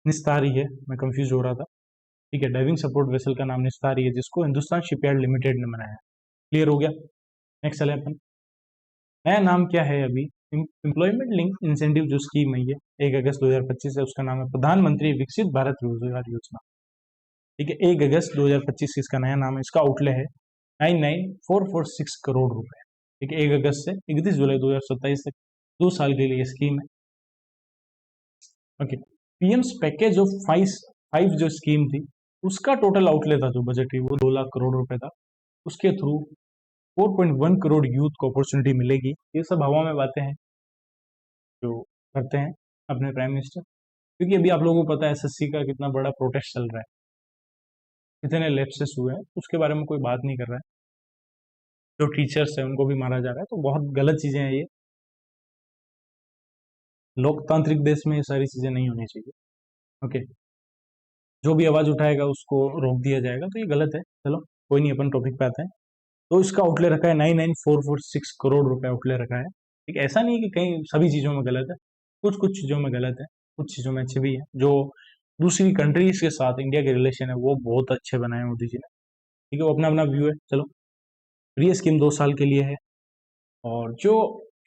निस्तारी है, मैं कंफ्यूज हो रहा था। ठीक है, डाइविंग सपोर्ट वेसल का नाम निस्तारी है, जिसको हिंदुस्तान शिपयार्ड लिमिटेड ने बनाया। क्लियर हो गया? नेक्स्ट चले अपन। नया नाम क्या है अभी? एम्प्लॉयमेंट लिंक इंसेंटिव जो स्कीम है, ये 1 अगस्त 2025 है, उसका नाम है प्रधानमंत्री विकसित भारत रोजगार योजना। ठीक है, 1 अगस्त 2025 इसका नया नाम है। इसका आउटले है 99,446 करोड़ रुपए। ठीक है, 1 अगस्त से 31 जुलाई 2027 तक 2 साल के लिए स्कीम है। ओके, PM's पैकेज ऑफ 5 जो स्कीम थी, उसका टोटल आउटले था जो बजट है, वो 2 लाख करोड़ रुपए था। उसके थ्रू 4.1 करोड़ यूथ को अपॉर्चुनिटी मिलेगी। ये सब हवा में बातें हैं जो करते हैं अपने प्राइम मिनिस्टर, क्योंकि अभी आप लोगों को पता है SSC का कितना बड़ा प्रोटेस्ट चल रहा है, कितने लैप्सेस हुए हैं, उसके बारे में कोई बात नहीं कर रहा है। जो टीचर्स है उनको भी मारा जा रहा है, तो बहुत गलत चीज़ें हैं ये। लोकतांत्रिक देश में ये सारी चीज़ें नहीं होनी चाहिए। ओके, जो भी आवाज़ उठाएगा उसको रोक दिया जाएगा, तो ये गलत है। चलो कोई नहीं, अपन टॉपिक पे आते हैं। तो इसका आउटले रखा है 99,446 करोड़ रुपए आउटले रखा है। ठीक है, ऐसा नहीं है कि कहीं सभी चीज़ों में गलत है, कुछ कुछ चीज़ों में गलत है, कुछ चीज़ों में अच्छे भी है। जो दूसरी कंट्रीज के साथ इंडिया के रिलेशन है वो बहुत अच्छे बनाए मोदी जी ने। ठीक है, वो अपना अपना व्यू है। चलो, ये स्कीम 2 साल के लिए है। और जो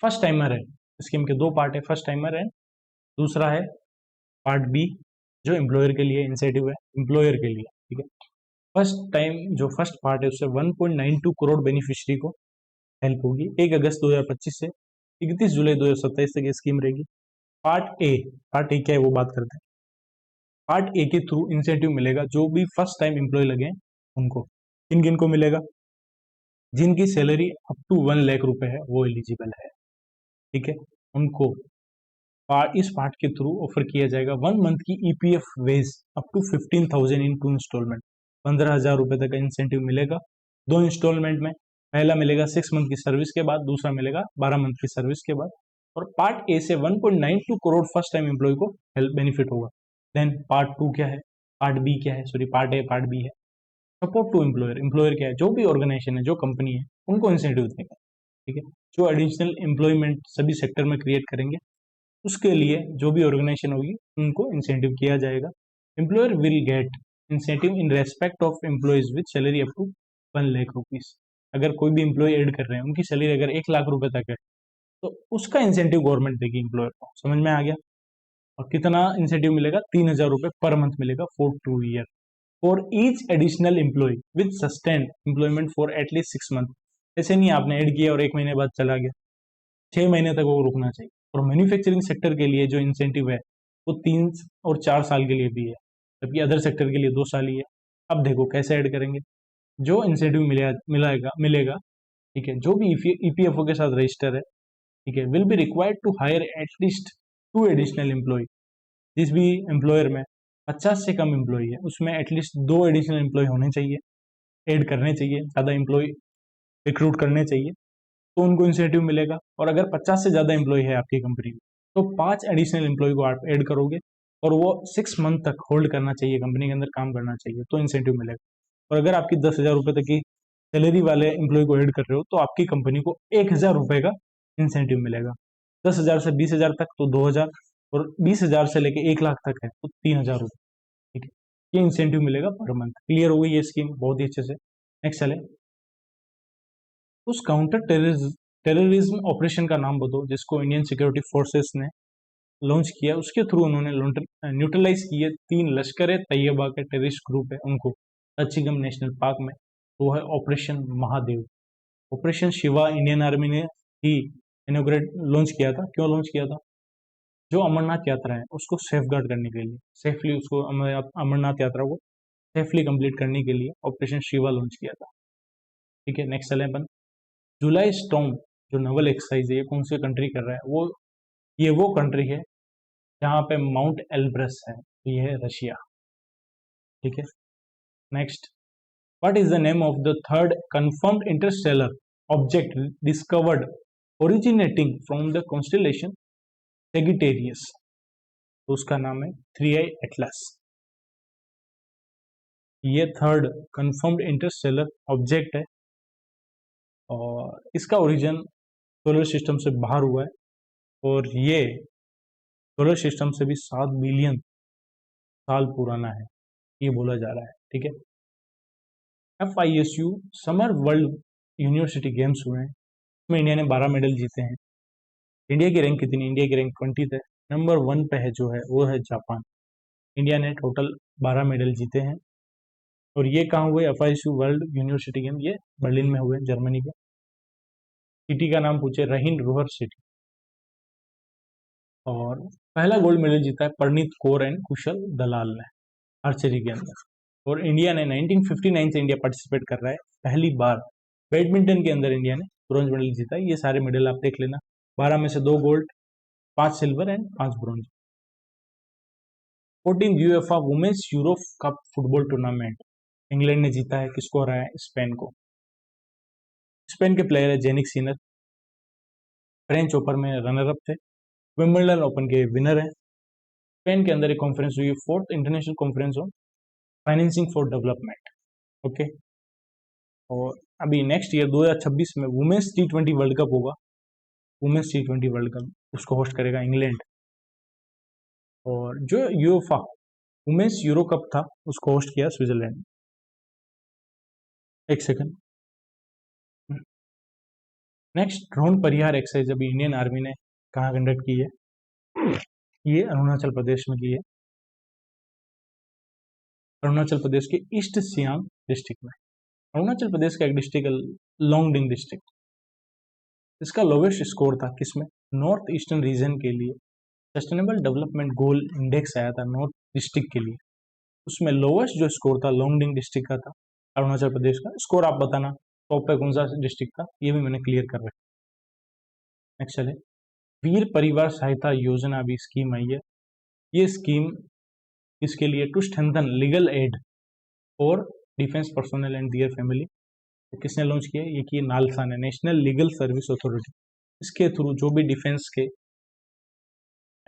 फर्स्ट टाइमर है, स्कीम के 2 पार्ट है, फर्स्ट टाइमर है दूसरा है पार्ट बी, जो एम्प्लॉयर के लिए इंसेंटिव है, एम्प्लॉयर के लिए, ठीक है। फर्स्ट टाइम जो फर्स्ट पार्ट है उससे 1.92 करोड़ बेनिफिशियरी को हेल्प होगी। 1 अगस्त 2025 से 31 जुलाई 2027 तक ये स्कीम रहेगी। पार्ट ए क्या है वो बात करते हैं। पार्ट ए के थ्रू इंसेंटिव मिलेगा जो भी फर्स्ट टाइम एम्प्लॉय लगे हैं उनको। किन किन को मिलेगा? जिनकी सैलरी अप टू 1 लाख रुपए है वो एलिजिबल है, ठीक है। उनको इस पार्ट के थ्रू ऑफर किया जाएगा 1 मंथ की EPF wage up to 15,000 in 2 installment. 15,000 रुपए तक का इंसेंटिव मिलेगा 2 इंस्टॉलमेंट में। पहला मिलेगा 6 मंथ की सर्विस के बाद, दूसरा मिलेगा 12 मंथ की सर्विस के बाद। और पार्ट ए से 1.92 करोड़ फर्स्ट टाइम एम्प्लॉय को हेल्प बेनिफिट होगा। देन पार्ट टू क्या है, पार्ट बी क्या है, sorry part A part B है। सपोर्ट टू एम्प्लॉयर, एम्प्लॉयर क्या है, जो भी ऑर्गेनाइजेशन है, जो कंपनी है, उनको इंसेंटिव देगा, ठीक है। जो एडिशनल एम्प्लॉयमेंट सभी सेक्टर में क्रिएट करेंगे उसके लिए जो भी ऑर्गेनाइजेशन होगी उनको इंसेंटिव किया जाएगा। Employer will get incentive in respect of employees with salary up to 1 lakh rupees. अगर कोई भी एम्प्लॉय ऐड कर रहे हैं उनकी सैलरी अगर 1 लाख रुपए तक है तो उसका इंसेंटिव गवर्नमेंट देगी एम्प्लॉयर को। समझ में आ गया? और कितना इंसेंटिव मिलेगा? 3,000 रुपए पर मंथ मिलेगा for 2 year for each additional employ with sustained employment for at least 6 month. ऐसे नहीं आपने ऐड किया और 1 महीने बाद चला गया, 6 महीने तक वो रुकना चाहिए। और मैन्युफैक्चरिंग सेक्टर के लिए जो इंसेंटिव है वो 3 और 4 साल के लिए भी है, जबकि अदर सेक्टर के लिए 2 साल ही है। अब देखो कैसे ऐड करेंगे। जो इंसेंटिव मिलेगा, ठीक है, जो भी ईपीएफओ के साथ रजिस्टर है, ठीक है, will be required to hire at least 2 additional employ. जिस भी एम्प्लॉयर में 50 से कम एम्प्लॉय है उसमें एटलीस्ट 2 एडिशनल एम्प्लॉय होने चाहिए, ऐड करने चाहिए, ज़्यादा एम्प्लॉय रिक्रूट करने चाहिए, तो उनको इंसेंटिव मिलेगा। और अगर 50 से ज़्यादा एम्प्लॉय है आपकी कंपनी में तो 5 एडिशनल एम्प्लॉय को आप ऐड करोगे और वो 6 मंथ तक होल्ड करना चाहिए, कंपनी के अंदर काम करना चाहिए, तो इंसेंटिव मिलेगा। और अगर आपकी 10,000 रुपये तक की सैलरी वाले एम्प्लॉय को ऐड कर रहे हो तो आपकी कंपनी को 1,000 रुपये का इंसेंटिव मिलेगा। 10,000 से 20,000 तक तो 2,000, और 20,000 से लेके 1 लाख तक है तो 3,000 रुपये, ठीक है। ये इंसेंटिव मिलेगा पर मंथ। क्लियर हो गई ये स्कीम बहुत ही अच्छे से। नेक्स्ट चले, उस काउंटर टेररिज्म ऑपरेशन का नाम बताओ जिसको इंडियन सिक्योरिटी फोर्सेस ने लॉन्च किया। उसके थ्रू उन्होंने न्यूट्रलाइज किए 3 लश्कर तैयबा के टेररिस्ट ग्रुप है उनको अचीगम नेशनल पार्क में। तो है operation Mahadev. Operation Shiva Indian army ने ही इनोग्रेट लॉन्च किया था। क्यों लॉन्च किया था? जो अमरनाथ यात्रा है उसको सेफ गार्ड करने के लिए, सेफली उसको अमरनाथ यात्रा को सेफली कंप्लीट करने के लिए ऑपरेशन शिवा लॉन्च किया था, ठीक है। नेक्स्ट चले अपन, जुलाई स्टॉर्म जो नवल एक्सरसाइज है ये कौन सी कंट्री कर रहा है? वो कंट्री है जहाँ पे माउंट एल्ब्रस है, ये है रशिया, ठीक है। Next, what is the name of the third confirmed Interstellar object discovered originating from the constellation Sagittarius? तो उसका नाम है 3i एटलस। ये थर्ड कंफर्म्ड इंटरस्टेलर ऑब्जेक्ट है और इसका ओरिजिन सोलर सिस्टम से बाहर हुआ है और ये सोलर सिस्टम से भी 7 बिलियन साल पुराना है, ये बोला जा रहा है, ठीक है। FISU summer world university games हुए हैं, इसमें इंडिया ने 12 मेडल जीते हैं। इंडिया की रैंक कितनी? इंडिया की रैंक 20th है। नंबर 1 पे है जो है वो है जापान। इंडिया ने टोटल 12 मेडल जीते हैं। और ये कहाँ हुए? FISU वर्ल्ड यूनिवर्सिटी गेम, ये बर्लिन में हुए, जर्मनी के। सिटी का नाम पूछे, रहीन रोहर सिटी। और पहला गोल्ड मेडल जीता है परनीत कौर एंड कुशल दलाल ने आर्चरी के अंदर। और इंडिया ने 1959 से इंडिया पार्टिसिपेट कर रहा है, पहली बार बैडमिंटन के अंदर इंडिया ने ब्रॉन्ज मेडल जीता है। ये सारे मेडल आप देख लेना, 12 में से 2 gold, 5 silver and 5 bronze. 14 UEFA women's Europe cup football tournament England ने जीता है। किसको हराया? स्पेन को। स्पेन के प्लेयर है जेनिक सिनर, फ्रेंच ओपन में रनर अप थे, विंबलडन ओपन के विनर है। स्पेन के अंदर एक कॉन्फ्रेंस हुई, 4th international conference on financing for development, okay. और अभी नेक्स्ट ईयर 2026 में वुमेन्स T20 वर्ल्ड कप होगा। वुमेन्स T20 वर्ल्ड कप उसको होस्ट करेगा इंग्लैंड। और जो यूएफए वुमेन्स यूरो कप था उसको होस्ट किया स्विट्जरलैंड। एक सेकंड। नेक्स्ट, ड्रोन परिहार एक्सरसाइज अभी इंडियन आर्मी ने कहाँ कंडक्ट की है? ये अरुणाचल प्रदेश में की है, अरुणाचल प्रदेश के ईस्ट सियांग डिस्ट्रिक्ट में। अरुणाचल प्रदेश का एक डिस्ट्रिक्ट है लोंगडिंग डिस्ट्रिक्ट। इसका लोवेस्ट स्कोर था किसमें? नॉर्थ ईस्टर्न रीजन के लिए सस्टेनेबल डेवलपमेंट गोल इंडेक्स आया था नॉर्थ डिस्ट्रिक्ट के लिए, उसमें लोवेस्ट जो स्कोर था लोंगडिंग डिस्ट्रिक्ट का था, अरुणाचल प्रदेश का। स्कोर आप बताना टॉप पे कौन सा डिस्ट्रिक्ट था, ये भी मैंने क्लियर कर रखा है। नेक्स्ट चले, वीर परिवार सहायता योजना भी स्कीम आई है। ये स्कीम इसके लिए to strengthen legal aid for defence personnel and their family. तो किसने लॉन्च किया? ये की नालसा ने, नेशनल लीगल सर्विस अथॉरिटी। इसके थ्रू जो भी डिफेंस के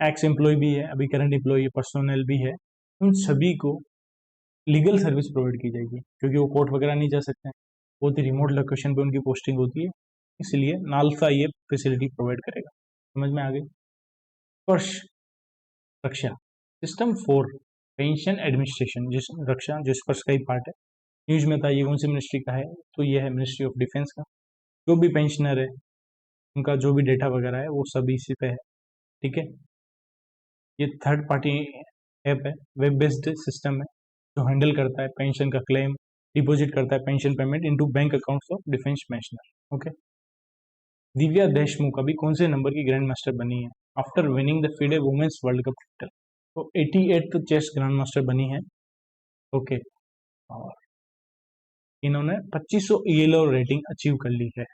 एक्स एम्प्लॉय भी है, अभी करंट एम्प्लॉय पर्सोनल भी है, उन सभी को लीगल सर्विस प्रोवाइड की जाएगी, क्योंकि वो कोर्ट वगैरह नहीं जा सकते हैं, बहुत ही रिमोट लोकेशन पे उनकी पोस्टिंग होती है, इसलिए नालसा ये फैसिलिटी प्रोवाइड करेगा। समझ में आ गई? स्पर्श रक्षा सिस्टम फॉर पेंशन एडमिनिस्ट्रेशन, जिस रक्षा जो स्पर्श का ही पार्ट है, न्यूज में था। ये कौन सी मिनिस्ट्री का है? तो ये है मिनिस्ट्री ऑफ डिफेंस का। जो भी पेंशनर है उनका जो भी डेटा वगैरह है वो सब इसी पे है, ठीक है। ये थर्ड पार्टी ऐप है, वेब बेस्ड सिस्टम है, जो हैंडल करता है पेंशन का क्लेम, डिपॉजिट करता है pension payment into bank accounts of defence pensioner. Okay. Divya Deshmukh अभी कौन से नंबर की ग्रैंड मास्टर बनी है after winning the FIDE women's world cup title? तो 88th चेस ग्रैंड मास्टर बनी है। ओके। और इन्होंने 2500 ELO रेटिंग अचीव कर ली है।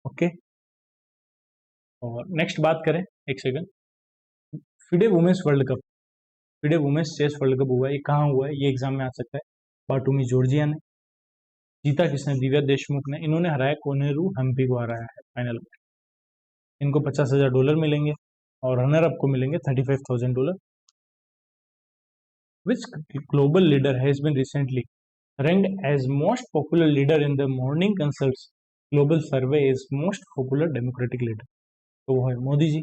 ओके। और नेक्स्ट बात करें, एक second, FIDE women's world cup, FIDE women's chess world cup हुआ है, ये कहाँ हुआ है? ये एग्जाम में आ सकता है। बाटूमी जॉर्जिया ने। जीता किसने? दिव्या देशमुख ने। इन्होंने हराया कोनेरू हम्पी को हराया है फाइनल में। इनको $50,000 मिलेंगे और रनर अप को मिलेंगे $35,000। Which global leader has been recently ranked as most popular leader in the Morning Consult global survey is most popular democratic leader? तो वो है मोदी जी।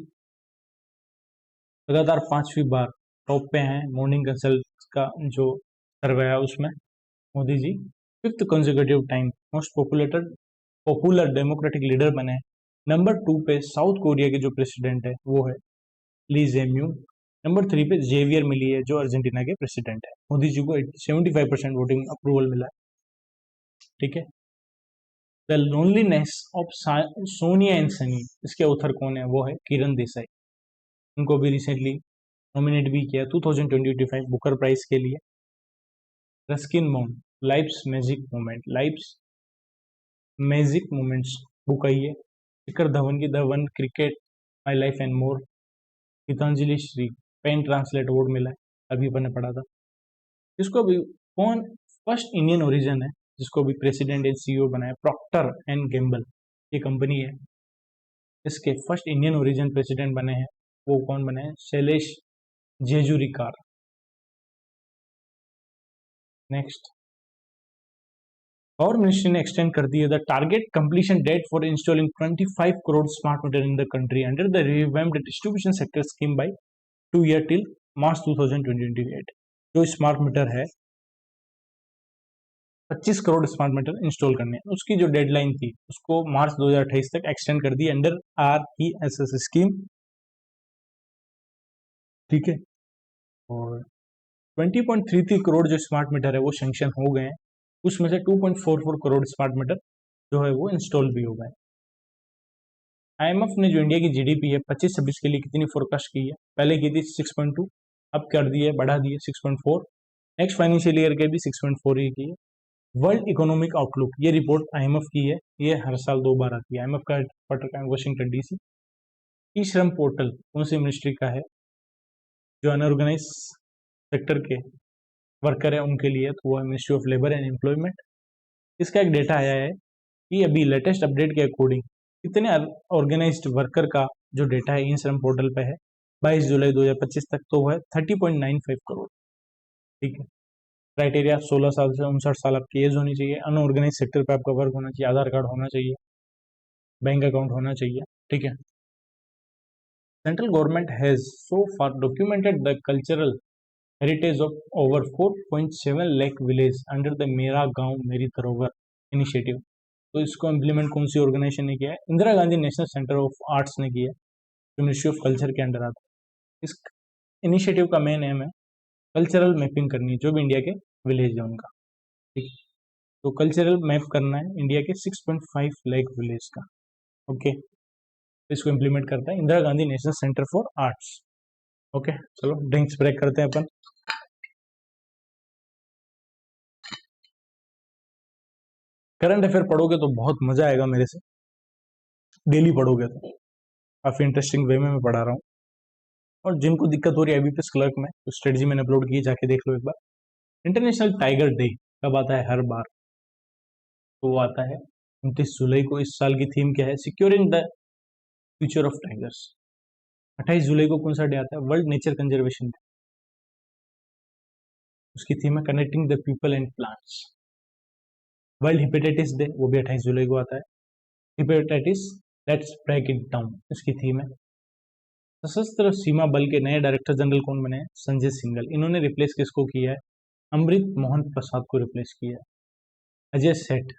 लगातार 5वीं बार टॉप पे हैं मॉर्निंग कंसल्ट का जो सर्वे है उसमें Modi ji 5th consecutive time most popular democratic leader बने हैं। नंबर 2 पे साउथ कोरिया के जो प्रेसिडेंट है वो है ली जेम्यूंग। नंबर 3 पे जेवियर मिली है जो अर्जेंटीना के प्रेसिडेंट है। मोदी जी को 75% वोटिंग अप्रूवल मिला है, ठीक है। The loneliness of Sonia and Sunny, इसके ऑथर कौन है? वो है किरण देसाई। उनको भी रिसेंटली नॉमिनेट भी किया 2025 बुकर प्राइज के लिए। रस्किन माउंट life's magic moment, life's magic moments book आई है। शिखर धवन की the one cricket my life and more. Geetanjali Shree PEN translate award मिला है, अभी अपन ने पढ़ा था। इसको अभी कौन फर्स्ट इंडियन ओरिजिन है जिसको अभी प्रेसिडेंट एंड CEO बनाया? प्रॉक्टर एंड गैम्बल ये कंपनी है, इसके फर्स्ट इंडियन ओरिजिन प्रेसिडेंट बने हैं। वो कौन बने हैं? Shailesh Jejurikar. Next, power ministry ने एक्सटेंड कर दी है the target completion date for installing 25 crore smart meter in the country under the revamped distribution sector scheme by 2 year till March 2028। जो स्मार्ट मीटर है 25 करोड़ स्मार्ट मीटर इंस्टॉल करने हैं, उसकी जो डेडलाइन थी उसको मार्च 2028 तक एक्सटेंड कर दी अंडर RESS स्कीम, ठीक है। और 20.33 करोड़ जो स्मार्ट मीटर है वो सेंक्शन हो गए हैं, उसमें से 2.44 करोड़ स्मार्ट मीटर जो है वो इंस्टॉल भी हो गए। IMF ने जो इंडिया की GDP है 25-26 के लिए कितनी फोरकास्ट की है? पहले की थी 6.2, अब कर दी है, बढ़ा दी है 6.4। नेक्स्ट फाइनेंशियल ईयर के भी 6.4 ही की है। वर्ल्ड इकोनॉमिक आउटलुक ये रिपोर्ट IMF की है, ये हर साल 2 बार आती है। IMF का हेडक्वार्टर का वाशिंगटन DC। ई श्रम पोर्टल कौन सी मिनिस्ट्री का है? जो अनऑर्गेनाइज सेक्टर के वर्कर है उनके लिए, तो वो है ministry of labour and employment. इसका एक डेटा आया है कि अभी लेटेस्ट अपडेट के अकॉर्डिंग कितने ऑर्गेनाइज्ड वर्कर का जो डेटा है ई श्रम पोर्टल पे है 22 जुलाई 2025 तक, तो वो है 30.95 करोड़, ठीक है। क्राइटेरिया 16 साल से 59 साल आपकी एज होनी चाहिए, अनऑर्गेनाइज सेक्टर पे आपका वर्क होना चाहिए, आधार कार्ड होना चाहिए, बैंक अकाउंट होना चाहिए, ठीक है। Central government has so far documented the cultural heritage of over 4.7 lakh village under the मेरा गांव मेरी धरोहर इनिशिएटिव। तो इसको इम्प्लीमेंट कौन सी ऑर्गेनाइजेशन ने किया है? Indira Gandhi national centre of arts ने किया है, जो मिनिस्ट्री ऑफ कल्चर के अंडर आता है। इस इनिशिएटिव का मेन एम है कल्चरल मैपिंग करनी है जो भी इंडिया के विलेज है उनका, ठीक। तो कल्चरल मैप करना है इंडिया के 6.5 लाख विलेज का, ओके। इसको इम्प्लीमेंट करता है Indira Gandhi national centre for arts, okay. चलो ड्रिंक्स ब्रेक करते हैं अपन। करंट अफेयर पढ़ोगे तो बहुत मजा आएगा मेरे से, डेली पढ़ोगे तो काफी इंटरेस्टिंग वे में मैं पढ़ा रहा हूँ। और जिनको दिक्कत हो रही है आईबीपीएस क्लर्क में, तो स्ट्रेटजी मैंने अपलोड की, जाके देख लो एक बार। इंटरनेशनल टाइगर डे कब आता है हर बार? तो वो आता है 29 जुलाई को। इस साल की थीम क्या है? Securing the future of tigers. 28 जुलाई को कौन सा डे आता है? World nature conservation day. उसकी थीम है connecting the people and plants. World hepatitis day, वो भी 28 जुलाई को आता है। Hepatitis let's break it down, इसकी थीम है। सशस्त्र सीमा बल के नए डायरेक्टर जनरल कौन बने हैं? संजय सिंघल। इन्होंने रिप्लेस किसको किया है? अमृत मोहन प्रसाद को रिप्लेस किया है। अजय सेठ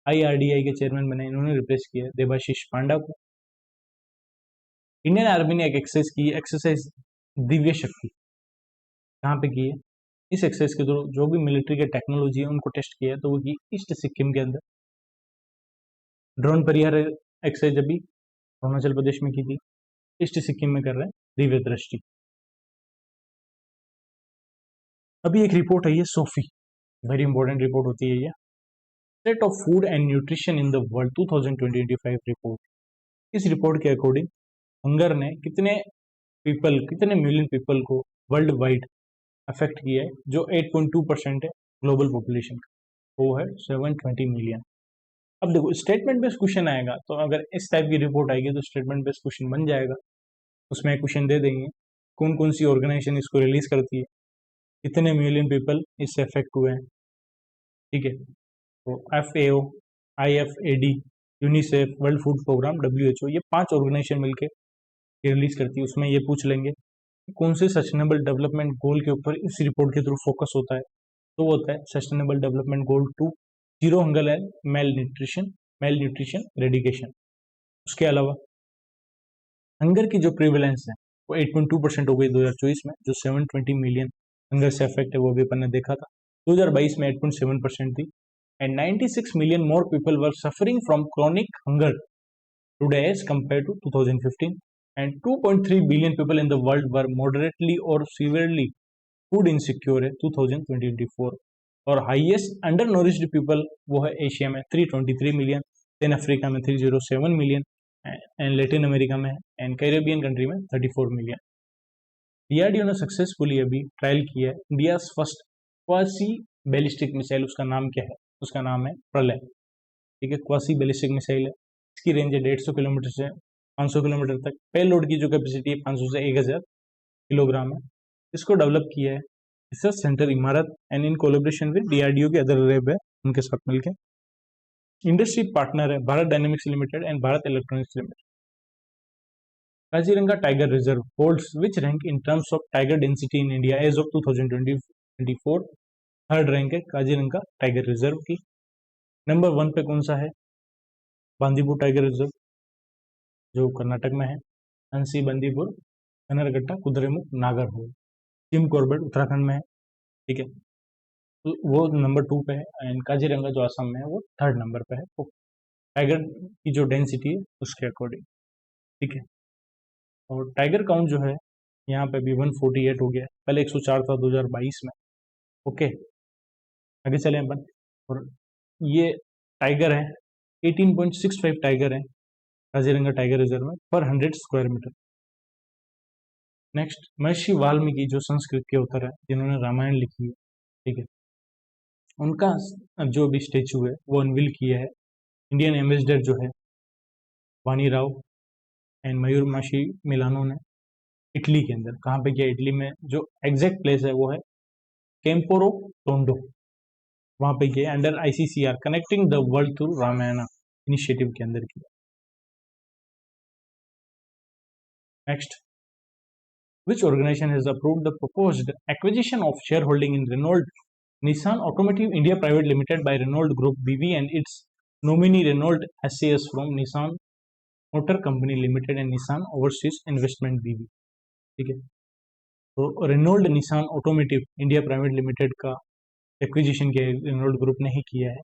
आईआरडीआई के चेयरमैन बने, इन्होंने रिप्लेस किया है देबाशीष पांडा को। इंडियन आर्मी ने एक एक्सरसाइज की, एक्सरसाइज दिव्य शक्ति, कहाँ पे की है? इस एक्सरसाइज के थ्रू जो भी मिलिट्री के टेक्नोलॉजी है उनको टेस्ट किया है, तो वो की ईस्ट सिक्किम के अंदर। ड्रोन परिहार एक्सरसाइज अभी अरुणाचल प्रदेश में की थी, ईस्ट सिक्किम में कर रहे हैं दिव्य दृष्टि। अभी एक रिपोर्ट है ये सोफी, वेरी इंपॉर्टेंट रिपोर्ट होती है ये, state of food and nutrition in the world 2025 report. इस रिपोर्ट के अकॉर्डिंग हंगर ने कितने मिलियन पीपल को वर्ल्ड वाइड अफेक्ट किया है? जो 8.2% है ग्लोबल पॉपुलेशन का, वो है 720 मिलियन। अब देखो स्टेटमेंट बेस्ड क्वेश्चन आएगा, तो अगर इस टाइप की रिपोर्ट आएगी तो स्टेटमेंट बेस्ड क्वेश्चन बन जाएगा। उसमें क्वेश्चन दे देंगे कौन कौन सी ऑर्गेनाइजेशन इसको रिलीज करती है, कितने मिलियन पीपल इससे अफेक्ट हुए हैं, ठीक है। तो FAO, IFAD, UNICEF, world food programme, WHO, ये 5 ऑर्गेनाइजेशन मिलकर रिलीज करती है। उसमें ये पूछ लेंगे कौन से सस्टेनेबल डेवलपमेंट गोल के ऊपर इस रिपोर्ट के थ्रू फोकस होता है, तो वो होता है sustainable development goal 2, zero hunger and mail nutrition रेडिकेशन। उसके अलावा हंगर की जो प्रिवेलेंस है वो 8.2% हो गई 2024 में, जो 720 मिलियन हंगर से अफेक्ट है वो भी अपन ने देखा था। 2022 में 8.7% थी, and 96 million more people were suffering from chronic hunger today as compared to 2015, and 2.3 billion people in the world were moderately और सीवियरली फूड इनसिक्योर है 2024। और हाईएस्ट अंडर नोरिश्ड पीपल वो है एशिया में 323 मिलियन, देन अफ्रीका में 307 million, and Latin America में and Caribbean country में 34 million. DRDO ने सक्सेसफुली अभी ट्रायल किया है India first quasi ballistic missile. उसका नाम क्या है? उसका नाम है प्रलय, ठीक है। क्वासी बैलिस्टिक मिसाइल है, इसकी रेंज है 150 किलोमीटर से 500 किलोमीटर तक। पेलोड की जो कैपेसिटी है 500 से 1000 किलोग्राम है। इसको डेवलप किया है research centre Imarat and in collaboration with DRDO के अदर लैब है उनके साथ मिलकर। इंडस्ट्री पार्टनर है Bharat dynamics limited and Bharat electronics limited. Kaziranga tiger reserve holds which rank in terms of tiger density in India as of 2024? Third rank है Kaziranga tiger reserve की। Number 1 पे कौन सा है? बांदीपुर टाइगर रिजर्व जो कर्नाटक में है, हंसी बंदीपुर, कनरगट्टा, कुद्रेमुख, नागरहोल। जिम कॉर्बेट उत्तराखंड में है, ठीक है। तो वो नंबर 2 पे है, एंड काजीरंगा जो असम में है वो 3rd नंबर पे है, तो टाइगर की जो डेंसिटी है उसके अकॉर्डिंग, ठीक है। और टाइगर काउंट जो है यहाँ पे भी 148 हो गया है, पहले 104 था 2022 में, ओके। आगे चले अपन, और ये टाइगर है 18.65 टाइगर है काजीरंगा टाइगर रिजर्व में पर 100 स्क्वायर मीटर। नेक्स्ट, महर्षि वाल्मीकि जो संस्कृत के उत्तर है, जिन्होंने रामायण लिखी है, ठीक है, उनका जो भी स्टेचू है वो अनवील किया है इंडियन एम्बेसडर जो है वानी राव एंड मयूर माशी मिलानो ने, इटली के अंदर। कहाँ पे किया? इटली में। जो एग्जैक्ट प्लेस है वो है कैंपोरो टोंडो, वहां पे किया under ICCR connecting the world through Ramayan initiative के अंदर किया। Next, which organization has approved the proposed acquisition of shareholding in Renault Nissan Automotive India Private Limited by Renault Group BV and its nominee Renault SAS from Nissan Motor Company Limited and Nissan Overseas Investment BV, ठीक है। तो Renault Nissan automotive India private limited का acquisition किया है, Reynold group ने ही किया है।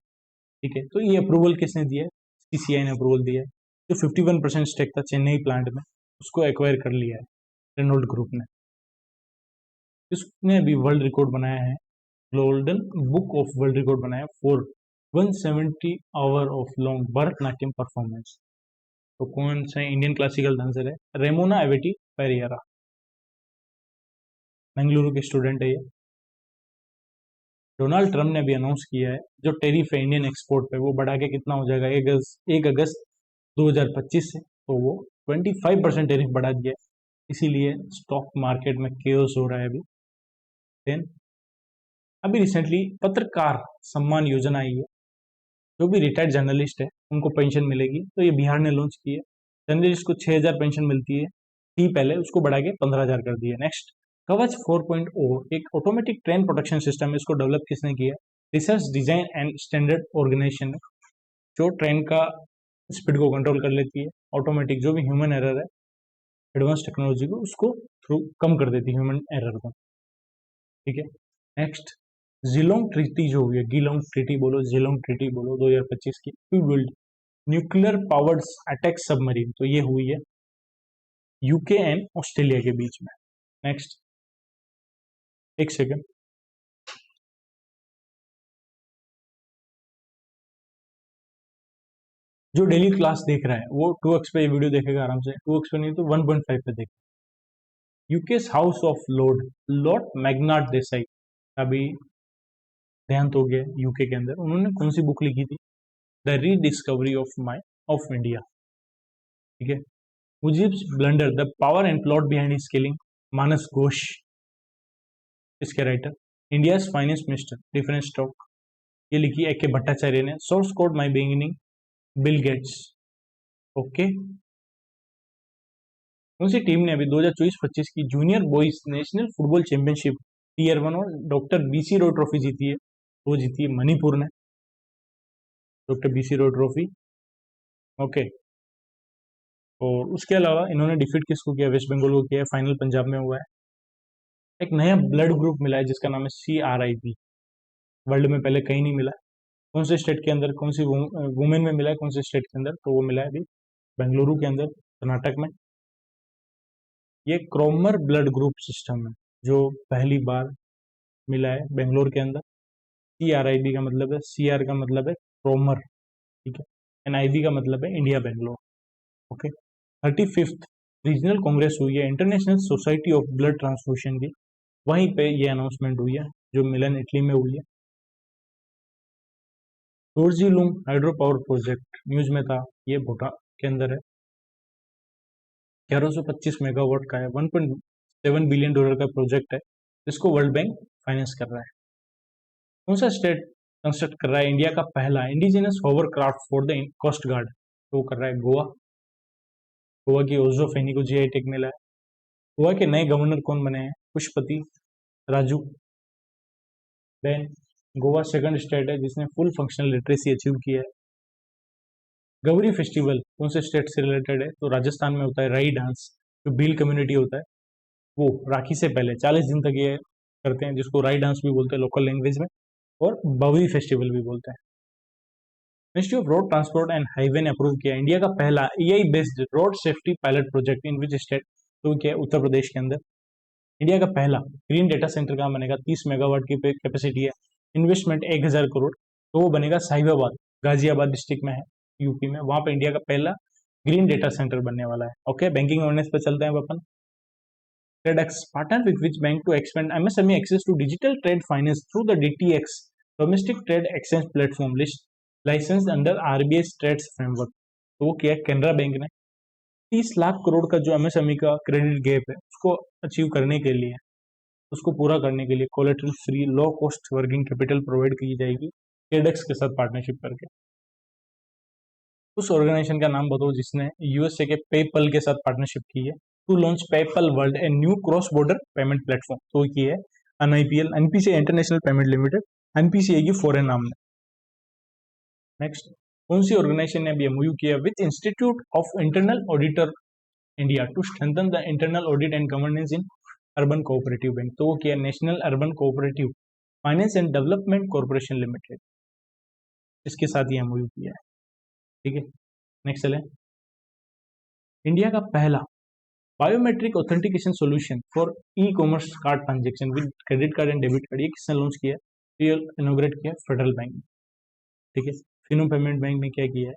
ठीक है, तो ये अप्रूवल किसने दिया है? सीसीआई ने अप्रूवल दिया है। जो 51% स्टेक था चेन्नई प्लांट में, उसको एक्वायर कर लिया है रेनॉल्ड ग्रुप ने। इसने अभी वर्ल्ड रिकॉर्ड बनाया है, golden book of world record बनाया for 170 hour of long Bharatanatyam performance. तो कौन सा इंडियन क्लासिकल डांसर है? रेमोना एवेटी पेरियारा, बेंगलुरु के स्टूडेंट है ये। डोनाल्ड ट्रम्प ने अभी अनाउंस किया है जो टैरिफ है इंडियन एक्सपोर्ट पे, वो बढ़ा के कितना हो जाएगा 1 अगस्त 2025 से, तो वो 25% टैरिफ बढ़ा दिया है। इसीलिए स्टॉक मार्केट में केओस हो रहा है अभी। देन अभी रिसेंटली पत्रकार सम्मान योजना आई है, जो भी रिटायर्ड जर्नलिस्ट है उनको पेंशन मिलेगी। तो ये बिहार ने लॉन्च की है। जर्नलिस्ट को 6,000 पेंशन मिलती है, थी पहले, उसको बढ़ा के 15,000 कर दिया। नेक्स्ट, कवच 4.0 एक ऑटोमेटिक ट्रेन प्रोटेक्शन सिस्टम है। इसको डेवलप किसने किया? Research design and standard organisation है, जो ट्रेन का स्पीड को कंट्रोल कर लेती है। ऑटोमेटिक जो भी ह्यूमन एरर है, एडवांस टेक्नोलॉजी को उसको थ्रू कम कर देती है ह्यूमन एरर को। ठीक है, नेक्स्ट, जिलोंग ट्रीटी जो हुई है, गीलोंग ट्रीटी बोलो, जिलोंग ट्रीटी बोलो, 2025 की, to build nuclear powered attack submarine, तो ये हुई है यूके एंड ऑस्ट्रेलिया के बीच में। नेक्स्ट, एक सेकेंड, जो डेली क्लास देख रहा है वो 2x पे ये वीडियो देखेगा आराम से, 2x पे नहीं तो 1.5 पे देखेगा। UK's House of Lord Meghnad Desai अभी देहांत हो गया यूके के अंदर। उन्होंने कौन सी बुक लिखी थी? The rediscovery of India. ठीक है, Mujib's blunder, the power and plot behind scaling, Manas Ghosh इसके writer. India finance minister difference stock, ये लिखी ए के भट्टाचार्य ने। Source code my beginning, Bill Gates. Okay, कौन सी टीम ने अभी 2024-25 की junior boys national football championship tier 1 और डॉक्टर बीसी रॉय ट्रॉफी जीती है? वो जीती है मणिपुर ने, doctor BC Roy trophy. Okay, और उसके अलावा इन्होंने डिफीट किसको किया? वेस्ट बंगाल को किया है। फाइनल पंजाब में हुआ है। एक नया ब्लड ग्रुप मिला है जिसका नाम है CRIP, वर्ल्ड में पहले कहीं नहीं मिला। कौन से स्टेट के अंदर, कौन सी वुमेन में मिला है, कौन से स्टेट के अंदर? तो वो मिला है अभी बेंगलुरु के अंदर, कर्नाटक में। ये क्रोमर ब्लड ग्रुप सिस्टम है जो पहली बार मिला है बेंगलोर के अंदर। CRIB का मतलब है, CR का मतलब है क्रोमर, ठीक है, एंड IB का मतलब है India Bangalore. Okay, 35th regional Congress हुई है international society of blood transfusion की, वहीं पे ये अनाउंसमेंट हुई है जो मिलन इटली में हुई है। टोर्जीलुंग हाइड्रो पावर प्रोजेक्ट न्यूज में था, ये भूटान के अंदर है। 1125 मेगावाट का है, $1.7 बिलियन का प्रोजेक्ट है, जिसको वर्ल्ड बैंक फाइनेंस कर रहा है। कौन सा स्टेट कंस्ट्रक्ट कर रहा है इंडिया का पहला indigenous hovercraft for the coast guard? तो कर रहा है गोवा। गोवा की ओजो फैनी को GI टैग मिला है। गोवा के नए गवर्नर कौन बने हैं? Pusapati Raju. Then Goa second state है जिसने फुल फंक्शनल लिटरेसी अचीव किया है। गौरी फेस्टिवल कौन से स्टेट से रिलेटेड है? तो राजस्थान में होता है राई डांस, जो भील कम्युनिटी होता है वो राखी से पहले 40 दिन तक ये करते हैं, जिसको राई डांस भी बोलते हैं लोकल लैंग्वेज में, और बवरी फेस्टिवल भी बोलते हैं। Ministry of road transport and highway ने अप्रूव किया इंडिया का पहला AI based road safety pilot project in which state? तो क्या है? उत्तर प्रदेश के अंदर। इंडिया का पहला ग्रीन डेटा सेंटर कहाँ बनेगा? 30 मेगावाट की कैपेसिटी है, इन्वेस्टमेंट 1,000 करोड़, तो वो बनेगा साहिबाबाद, गाजियाबाद डिस्ट्रिक्ट में है, यूपी में। वहां पे इंडिया का पहला ग्रीन डेटा सेंटर बनने वाला है। ओके, बैंकिंग अवेयरनेस पे चलते हैं अपन। TradeX partner with which bank to expand MSME access to digital trade finance through the DTX domestic trade exchange platform list licensed under RBI TReDS framework. तो वो किया है कैनरा बैंक ने। 30 लाख करोड़ का जो MSME का क्रेडिट गैप है उसको अचीव करने के लिए, उसको पूरा करने के लिए collateral free low cost working capital provide की जाएगी ट्रेडेक्स के साथ पार्टनरशिप करके। उस ऑर्गेनाइजेशन का नाम बताओ जिसने USA के पेपल के साथ पार्टनरशिप की है to launch PayPal World a new cross border payment platform. तो ये है NIPL, NPCI international payment limited, NPCI की फॉरेन नाम है। नेक्स्ट, कौन सी ऑर्गेनाइजेशन ने अभी MOU किया with institute of internal auditor India to strengthen the internal audit and governance in urban cooperative bank, तो वो क्या है, national urban cooperative finance and development corporation limited, इसके साथ ये एमओयू किया है। ठीक है, नेक्स्ट चलें। इंडिया का पहला biometric authentication solution for e commerce card transaction with credit card and debit card, ये किसने लॉन्च किया है, ये इनोग्रेट किया फेडरल बैंक। ठीक है, फिनो पेमेंट बैंक ने क्या किया है,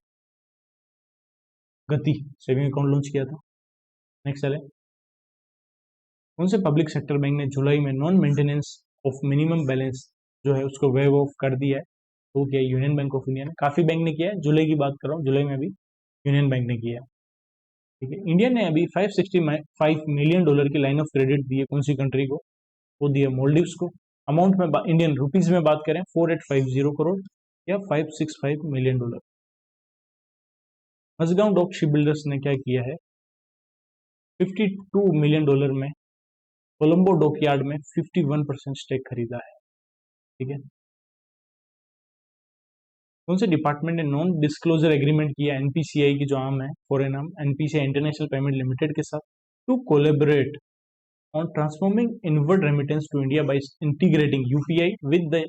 गति सेविंग अकाउंट लॉन्च किया था। नेक्स्ट चले, कौन से पब्लिक सेक्टर बैंक ने जुलाई में non maintenance of minimum balance जो है उसको वेव ऑफ कर दिया है, तो क्या यूनियन बैंक ऑफ इंडिया ने। काफी बैंक ने किया है, जुलाई की बात कर रहा हूँ, जुलाई में अभी यूनियन बैंक ने किया है। ठीक है, इंडिया ने अभी $565 मिलियन की लाइन ऑफ क्रेडिट दी है, कौन सी कंट्री को, वो दी है मोल्डिव्स को। अमाउंट में इंडियन रुपीज में बात करें 4850 करोड़ या $565 million. Mazagon dock ship builders ने क्या किया है, $52 मिलियन में कोलंबो डॉकयार्ड में 51% स्टेक खरीदा है। ठीक है, कौन से डिपार्टमेंट ने नॉन डिस्क्लोजर एग्रीमेंट किया एनपीसीआई की जो आम है foreign arm, NPCI international payment limited के साथ, to collaborate on transforming inward remittance to India by integrating UPI with the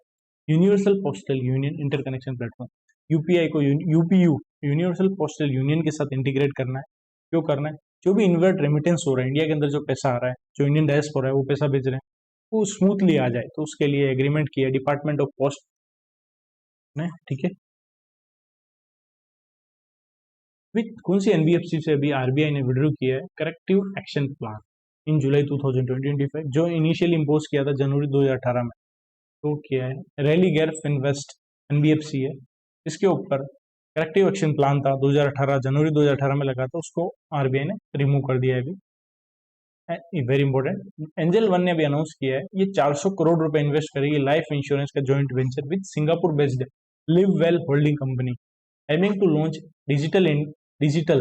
universal postal union interconnection platform. UPI को यूपीयू यूनिवर्सल पोस्टल यूनियन के साथ इंटीग्रेट करना है। क्यों करना है, जो भी इनवर्ड रेमिटेंस हो रहा है इंडिया के अंदर, जो पैसा आ रहा है, जो इंडियन डायस्पोरा है वो पैसा भेज रहे हैं, वो स्मूथली आ जाए, तो उसके लिए एग्रीमेंट किया डिपार्टमेंट ऑफ पोस्ट ने। ठीक है, विथ कौन सी एनबीएफसी से अभी आरबीआई ने विड्रॉ किया है करेक्टिव एक्शन प्लान इन जुलाई 2025, जो इनिशियली इम्पोज किया था जनवरी 2018 में, तो क्या है, रैली गैर इन्वेस्ट एनबीएफसी है, इसके ऊपर करेक्टिव एक्शन प्लान था 2018 जनवरी 2018 में लगा था, उसको आरबीआई ने रिमूव कर दिया है अभी। वेरी इंपॉर्टेंट, एंजल वन ने भी अनाउंस किया है ये 400 करोड़ रुपए इन्वेस्ट करेगी लाइफ इंश्योरेंस का joint venture with Singapore based live well holding company, aiming to launch digital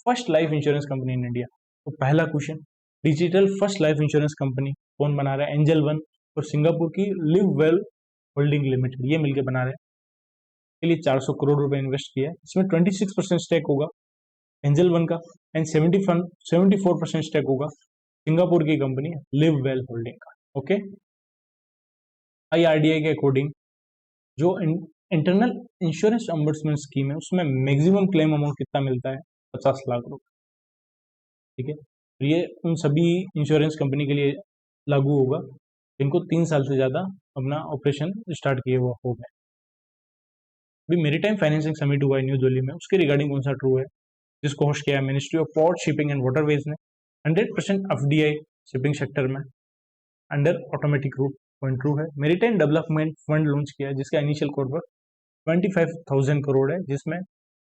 first life insurance company in India. तो पहला question, digital first life insurance company कौन बना रहा है, एंजल वन और सिंगापुर की लिव वेल होल्डिंग लिमिटेड, ये मिलकर बना रहे हैं। के लिए 400 करोड़ रुपए इन्वेस्ट किया है, इसमें 26% स्टेक होगा एंजल वन का एंड 74% स्टेक होगा सिंगापुर की कंपनी लिव वेल होल्डिंग का। ओके, आईआरडीआई के अकॉर्डिंग जो इंटरनल इंश्योरेंस अम्बर्समेंट स्कीम है उसमें मैक्सिमम क्लेम अमाउंट कितना मिलता है, 50 लाख रुपए। ठीक है, तो ये उन सभी इंश्योरेंस कंपनी के लिए लागू होगा जिनको 3 साल से ज़्यादा अपना ऑपरेशन स्टार्ट किए हुआ हो गए। अभी मेरीटाइम फाइनेंसिंग समिट हुआ है न्यू दिल्ली में, उसके रिगार्डिंग कौन सा ट्रू है, जिसको होस्ट किया है ministry of port shipping and waterways ने। 100% एफडीआई शिपिंग सेक्टर में under automatic route point true है। मेरीटाइम डेवलपमेंट फंड लॉन्च किया है जिसका इनिशियल कॉर्पोरेट 25,000 करोड़ है, जिसमें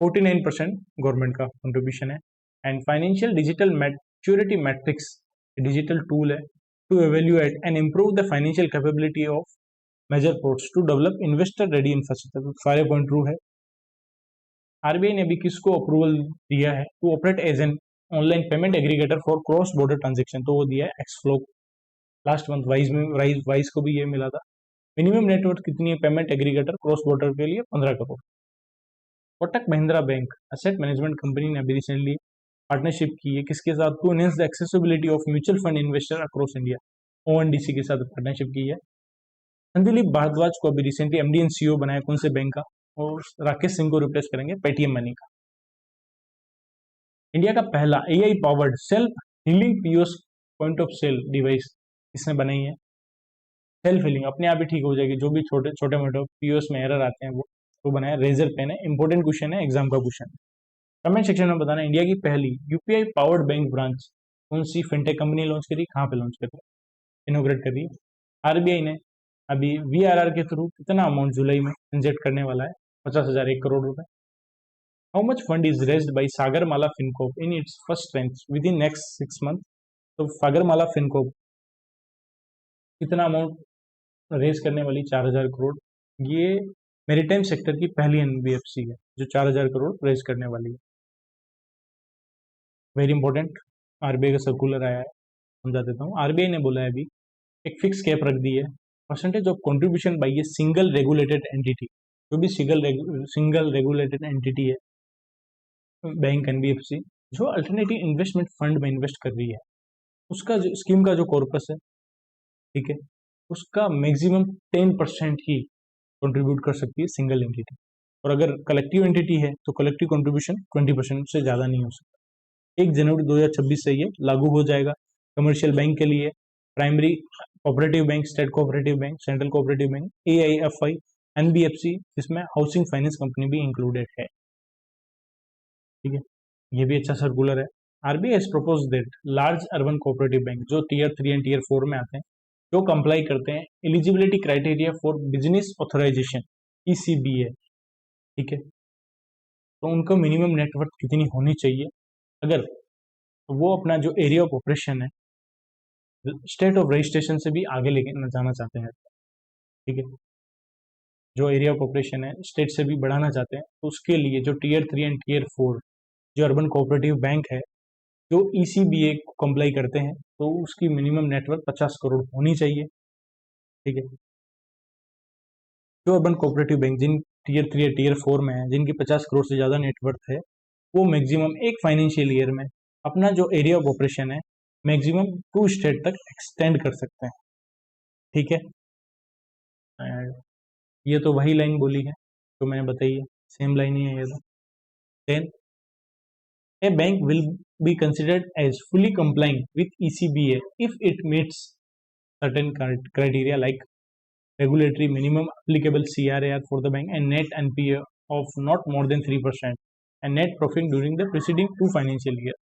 49% गवर्नमेंट का कंट्रीब्यूशन है। And financial digital maturity matrix digital tool है to evaluate and improve the financial capability of major ports to develop investor ready infrastructure, सारे पॉइंट ट्रू है। आरबीआई ने भी किसको अप्रूवल दिया है to operate as an online payment aggregator for cross border transaction, तो वो दिया है एक्सफ्लो। लास्ट मंथ वाइज को भी ये मिला था। मिनिमम नेटवर्थ कितनी है पेमेंट एग्रीगेटर क्रॉस बॉर्डर के लिए, 15 crore. Kotak Mahindra bank asset management company ने अभी रिसेंटली पार्टनरशिप की है किसके साथ, to enhance the accessibility of mutual fund investor across India, ONDC के साथ पार्टनरशिप की है। संदीप भारद्वाज को अभी रिसेंटली एमडी एंड सीईओ बनाया कौन से बैंक का, और राकेश सिंह को रिप्लेस करेंगे पेटीएम मनी का। इंडिया का पहला AI powered self healing POS point of sale device इसने बनाई है। सेल्फ हीलिंग अपने आप ही ठीक हो जाएगी, जो भी छोटे छोटे मोटे पीओएस में एरर आते हैं वो बनाया। रेजर पेन है, इंपॉर्टेंट क्वेश्चन है, एग्जाम का क्वेश्चन है। कमेंट सेक्शन में बताना इंडिया की पहली यूपीआई पावर्ड बैंक ब्रांच कौन सी फिनटेक कंपनी लॉन्च करी, कहाँ पे लॉन्च करी, इनोग्रेट करी। आरबीआई ने अभी वीआरआर के थ्रू कितना अमाउंट जुलाई में इंजेक्ट करने वाला है, 50,000 1 करोड़ रुपए। How much fund is raised bye Sagarmala Fincorp in its first trench with in next 6 month, तो सागरमाला फिनकॉर्प कितना अमाउंट रेज करने वाली, 4,000 करोड़। ये मेरीटाइम सेक्टर की पहली एनबीएफसी है जो 4,000 करोड़ रेज करने वाली है। वेरी इंपॉर्टेंट, आरबीआई का सर्कुलर आया है, समझा देता हूँ। आरबीआई ने बोला है अभी एक फिक्स कैप रख दी है percentage of contribution by a single regulated entity, जो भी सिंगल रेगुलेटेड एंटिटी है बैंक एनबीएफसी जो अल्टरनेटिव इन्वेस्टमेंट फंड में इन्वेस्ट कर रही है, उसका जो स्कीम का जो कॉर्पस है, ठीक है, उसका मैक्सिमम 10% ही कंट्रीब्यूट कर सकती है सिंगल एंटिटी, और अगर कलेक्टिव एंटिटी है तो कलेक्टिव कंट्रीब्यूशन 20% से ज़्यादा नहीं हो सकता। 1 जनवरी 2026 से ये लागू हो जाएगा कमर्शियल बैंक के लिए, primary cooperative bank, state cooperative bank, central cooperative bank, AIFI, NBFC, जिसमें हाउसिंग फाइनेंस कंपनी भी इंक्लूडेड है। ठीक है, ये भी अच्छा सर्कुलर है। RBI has proposed that large urban cooperative bank जो Tier 3 एंड Tier 4 में आते हैं, जो कंप्लाई करते हैं eligibility criteria for business authorisation ECBA, ठीक है, तो उनको मिनिमम नेटवर्थ कितनी होनी चाहिए, अगर वो अपना जो एरिया ऑफ ऑपरेशन है स्टेट ऑफ रजिस्ट्रेशन से भी आगे लेके जाना चाहते हैं, ठीक है, जो एरिया ऑफ ऑपरेशन है स्टेट से भी बढ़ाना चाहते हैं, तो उसके लिए जो Tier 3 एंड Tier 4 जो अर्बन कोऑपरेटिव बैंक है जो ECBA को कंप्लाई करते हैं, तो उसकी मिनिमम नेटवर्थ 50 करोड़ होनी चाहिए। ठीक है, जो अर्बन कोऑपरेटिव बैंक जिन Tier 3 या Tier 4 में है, जिनकी 50 करोड़ से ज़्यादा नेटवर्थ है, वो मैक्सिमम एक फाइनेंशियल ईयर में अपना जो एरिया ऑफ ऑपरेशन है मैक्सिमम 2 स्टेट तक एक्सटेंड कर सकते हैं। ठीक है, ये तो वही लाइन बोली है तो मैंने बताई है, सेम लाइन ही है ये तो। Then a bank will be considered as fully complying with ECBA if it meets certain criteria like regulatory minimum applicable CRAR for the bank and net NPA of not more than 3% and net profit during the preceding 2 financial year।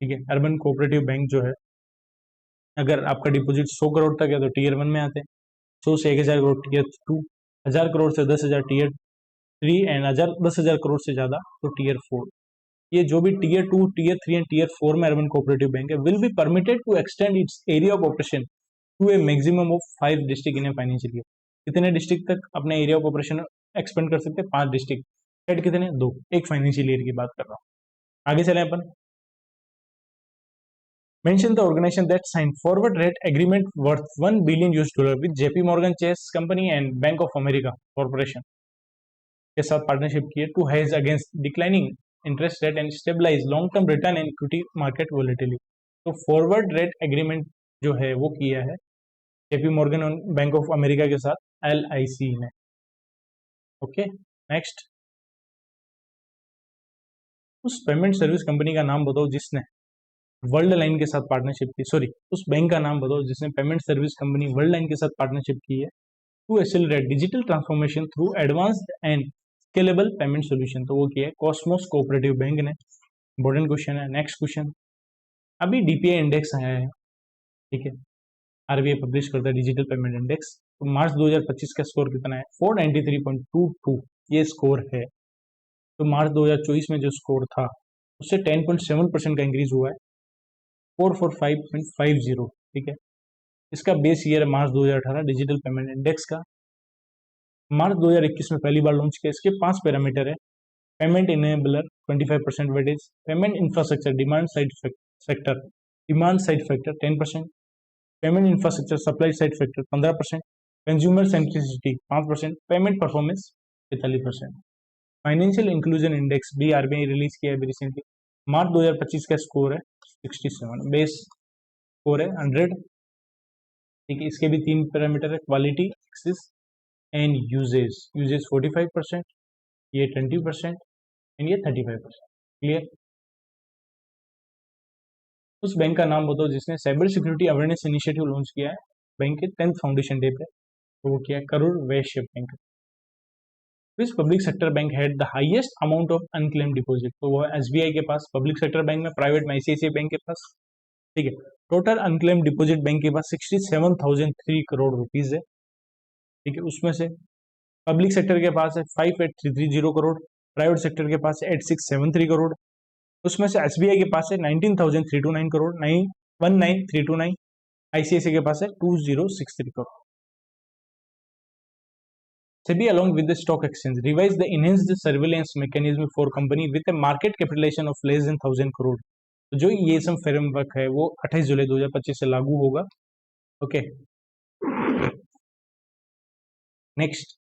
ठीक है, urban cooperative bank जो है, अगर आपका deposit 100 crore तक है तो Tier 1 में आते हैं, 100 से 1000 करोड़ Tier 2, 1000 करोड़ से 10,000 Tier 3 एंड 10,000 करोड़ से ज़्यादा तो Tier 4। ये जो भी Tier 2, Tier 3 एंड Tier 4 में अर्बन कोऑपरेटिव बैंक है will be permitted to extend its area of operation to a maximum of 5 district in a financial year. कितने डिस्ट्रिक्ट तक अपने एरिया ऑफ ऑपरेशन एक्सपेंड कर सकते हैं? 5 डिस्ट्रिक्ट। स्टेट कितने? 2, एक फाइनेंशियल ईयर की बात कर रहा हूँ। आगे चले अपन। Mention the organization that signed forward rate agreement worth $1 billion with JP Morgan Chase Company and Bank of America Corporation के साथ पार्टनरशिप की है to hedge against declining interest rate and stabilise long term return and equity market volatility. तो forward rate agreement जो है वो किया है JP मॉर्गन और बैंक ऑफ अमेरिका के साथ LIC ने। ओके, नेक्स्ट, उस पेमेंट सर्विस कंपनी का नाम बताओ जिसने वर्ल्ड लाइन के साथ पार्टनरशिप की, सॉरी उस बैंक का नाम बताओ जिसने payment service company Worldline के साथ पार्टनरशिप की है to accelerate digital transformation through advanced and scalable payment solution. तो वो किया है कॉस्मोस कोऑपरेटिव बैंक ने। इंपॉर्टेंट क्वेश्चन है। नेक्स्ट क्वेश्चन, अभी DPI इंडेक्स आया है, ठीक है, RBI पब्लिश करता है डिजिटल पेमेंट इंडेक्स। तो मार्च 2025 का स्कोर कितना है? 493.22 ये स्कोर है। तो मार्च 2024 में जो स्कोर था उससे 10.7% का इंक्रीज हुआ है, 445.50। ठीक है, इसका बेस ईयर है मार्च 2018 डिजिटल पेमेंट इंडेक्स का। मार्च 2021 में पहली बार लॉन्च किया। इसके 5 पैरामीटर है। Payment enabler 25% weightage, payment infrastructure demand side factor 10%, payment infrastructure supply side factor 15%, consumer centricity 5%, payment performance 45%। Financial inclusion index भी RBI रिलीज किया है अभी रिसेंटली। मार्च 2025 का स्कोर है 67, बेस स्कोर है 100। ठीक है, इसके भी 3 पैरामीटर है, क्वालिटी, एक्सेस एंड यूजेज। 45%, ये 20% एंड ये 35%। क्लियर? उस बैंक का नाम बताओ जिसने cyber security awareness initiative launch किया है बैंक के 10th फाउंडेशन डे पे, तो वो किया है Karur Vysya bank. This public sector bank had the highest amount of unclaim deposit. तो वो SBI के पास, पब्लिक सेक्टर बैंक में, प्राइवेट में ICICI बैंक के पास। ठीक है, टोटल अनक्लेम डिपॉजिट बैंक के पास 67,003 करोड़ रुपीज है। ठीक है, उसमें से पब्लिक सेक्टर के पास है 58,330 करोड़, प्राइवेट सेक्टर के पास है 8673 करोड़, उसमें से SBI के पास है 19,329 करोड़, 19,329, ICICI के पास है 2063 crore. SEBI along with the stock exchange revised the enhanced surveillance mechanism for company with a market capitalization of less than 1,000 crore. तो जो ये सब फ्रेमवर्क है वो 28 जुलाई 2025 से लागू होगा। ओके, नेक्स्ट,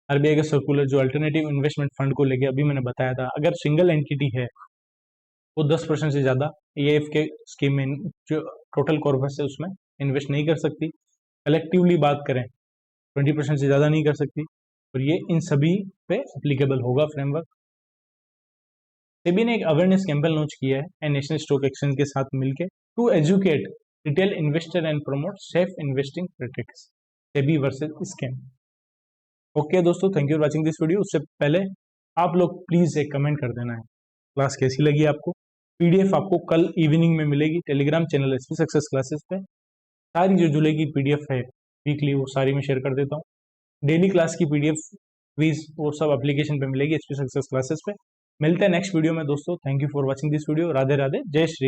RBI का सर्कुलर जो अल्टरनेटिव इन्वेस्टमेंट फंड को लेके अभी मैंने बताया था, अगर सिंगल एंटिटी है वो 10% से ज़्यादा AIF के स्कीम में जो टोटल कॉर्पस है उसमें इन्वेस्ट नहीं कर सकती। कलेक्टिवली बात करें 20% से ज़्यादा नहीं कर सकती, और ये इन सभी पे एप्लीकेबल होगा फ्रेमवर्क। सेबी ने एक अवेयरनेस कैंपेन लॉन्च किया है नेशनल स्टॉक एक्सचेंज के साथ मिलकर to educate retail investor and promote safe investing practice, SEBI versus scam. Okay दोस्तों, thank you for watching this video. उससे पहले आप लोग प्लीज एक कमेंट कर देना है क्लास कैसी लगी आपको। पीडीएफ आपको कल इवनिंग में मिलेगी Telegram channel SP success classes पे। सारी जो जुलाई की पीडीएफ है वीकली वो सारी मैं शेयर कर देता हूँ। डेली क्लास की पीडीएफ क्विज वो सब एप्लीकेशन पे मिलेगी एसपी सक्सेस क्लासेस पे। मिलते हैं नेक्स्ट वीडियो में दोस्तों। Thank you for watching this video. Radhe Radhe, जय श्री राम।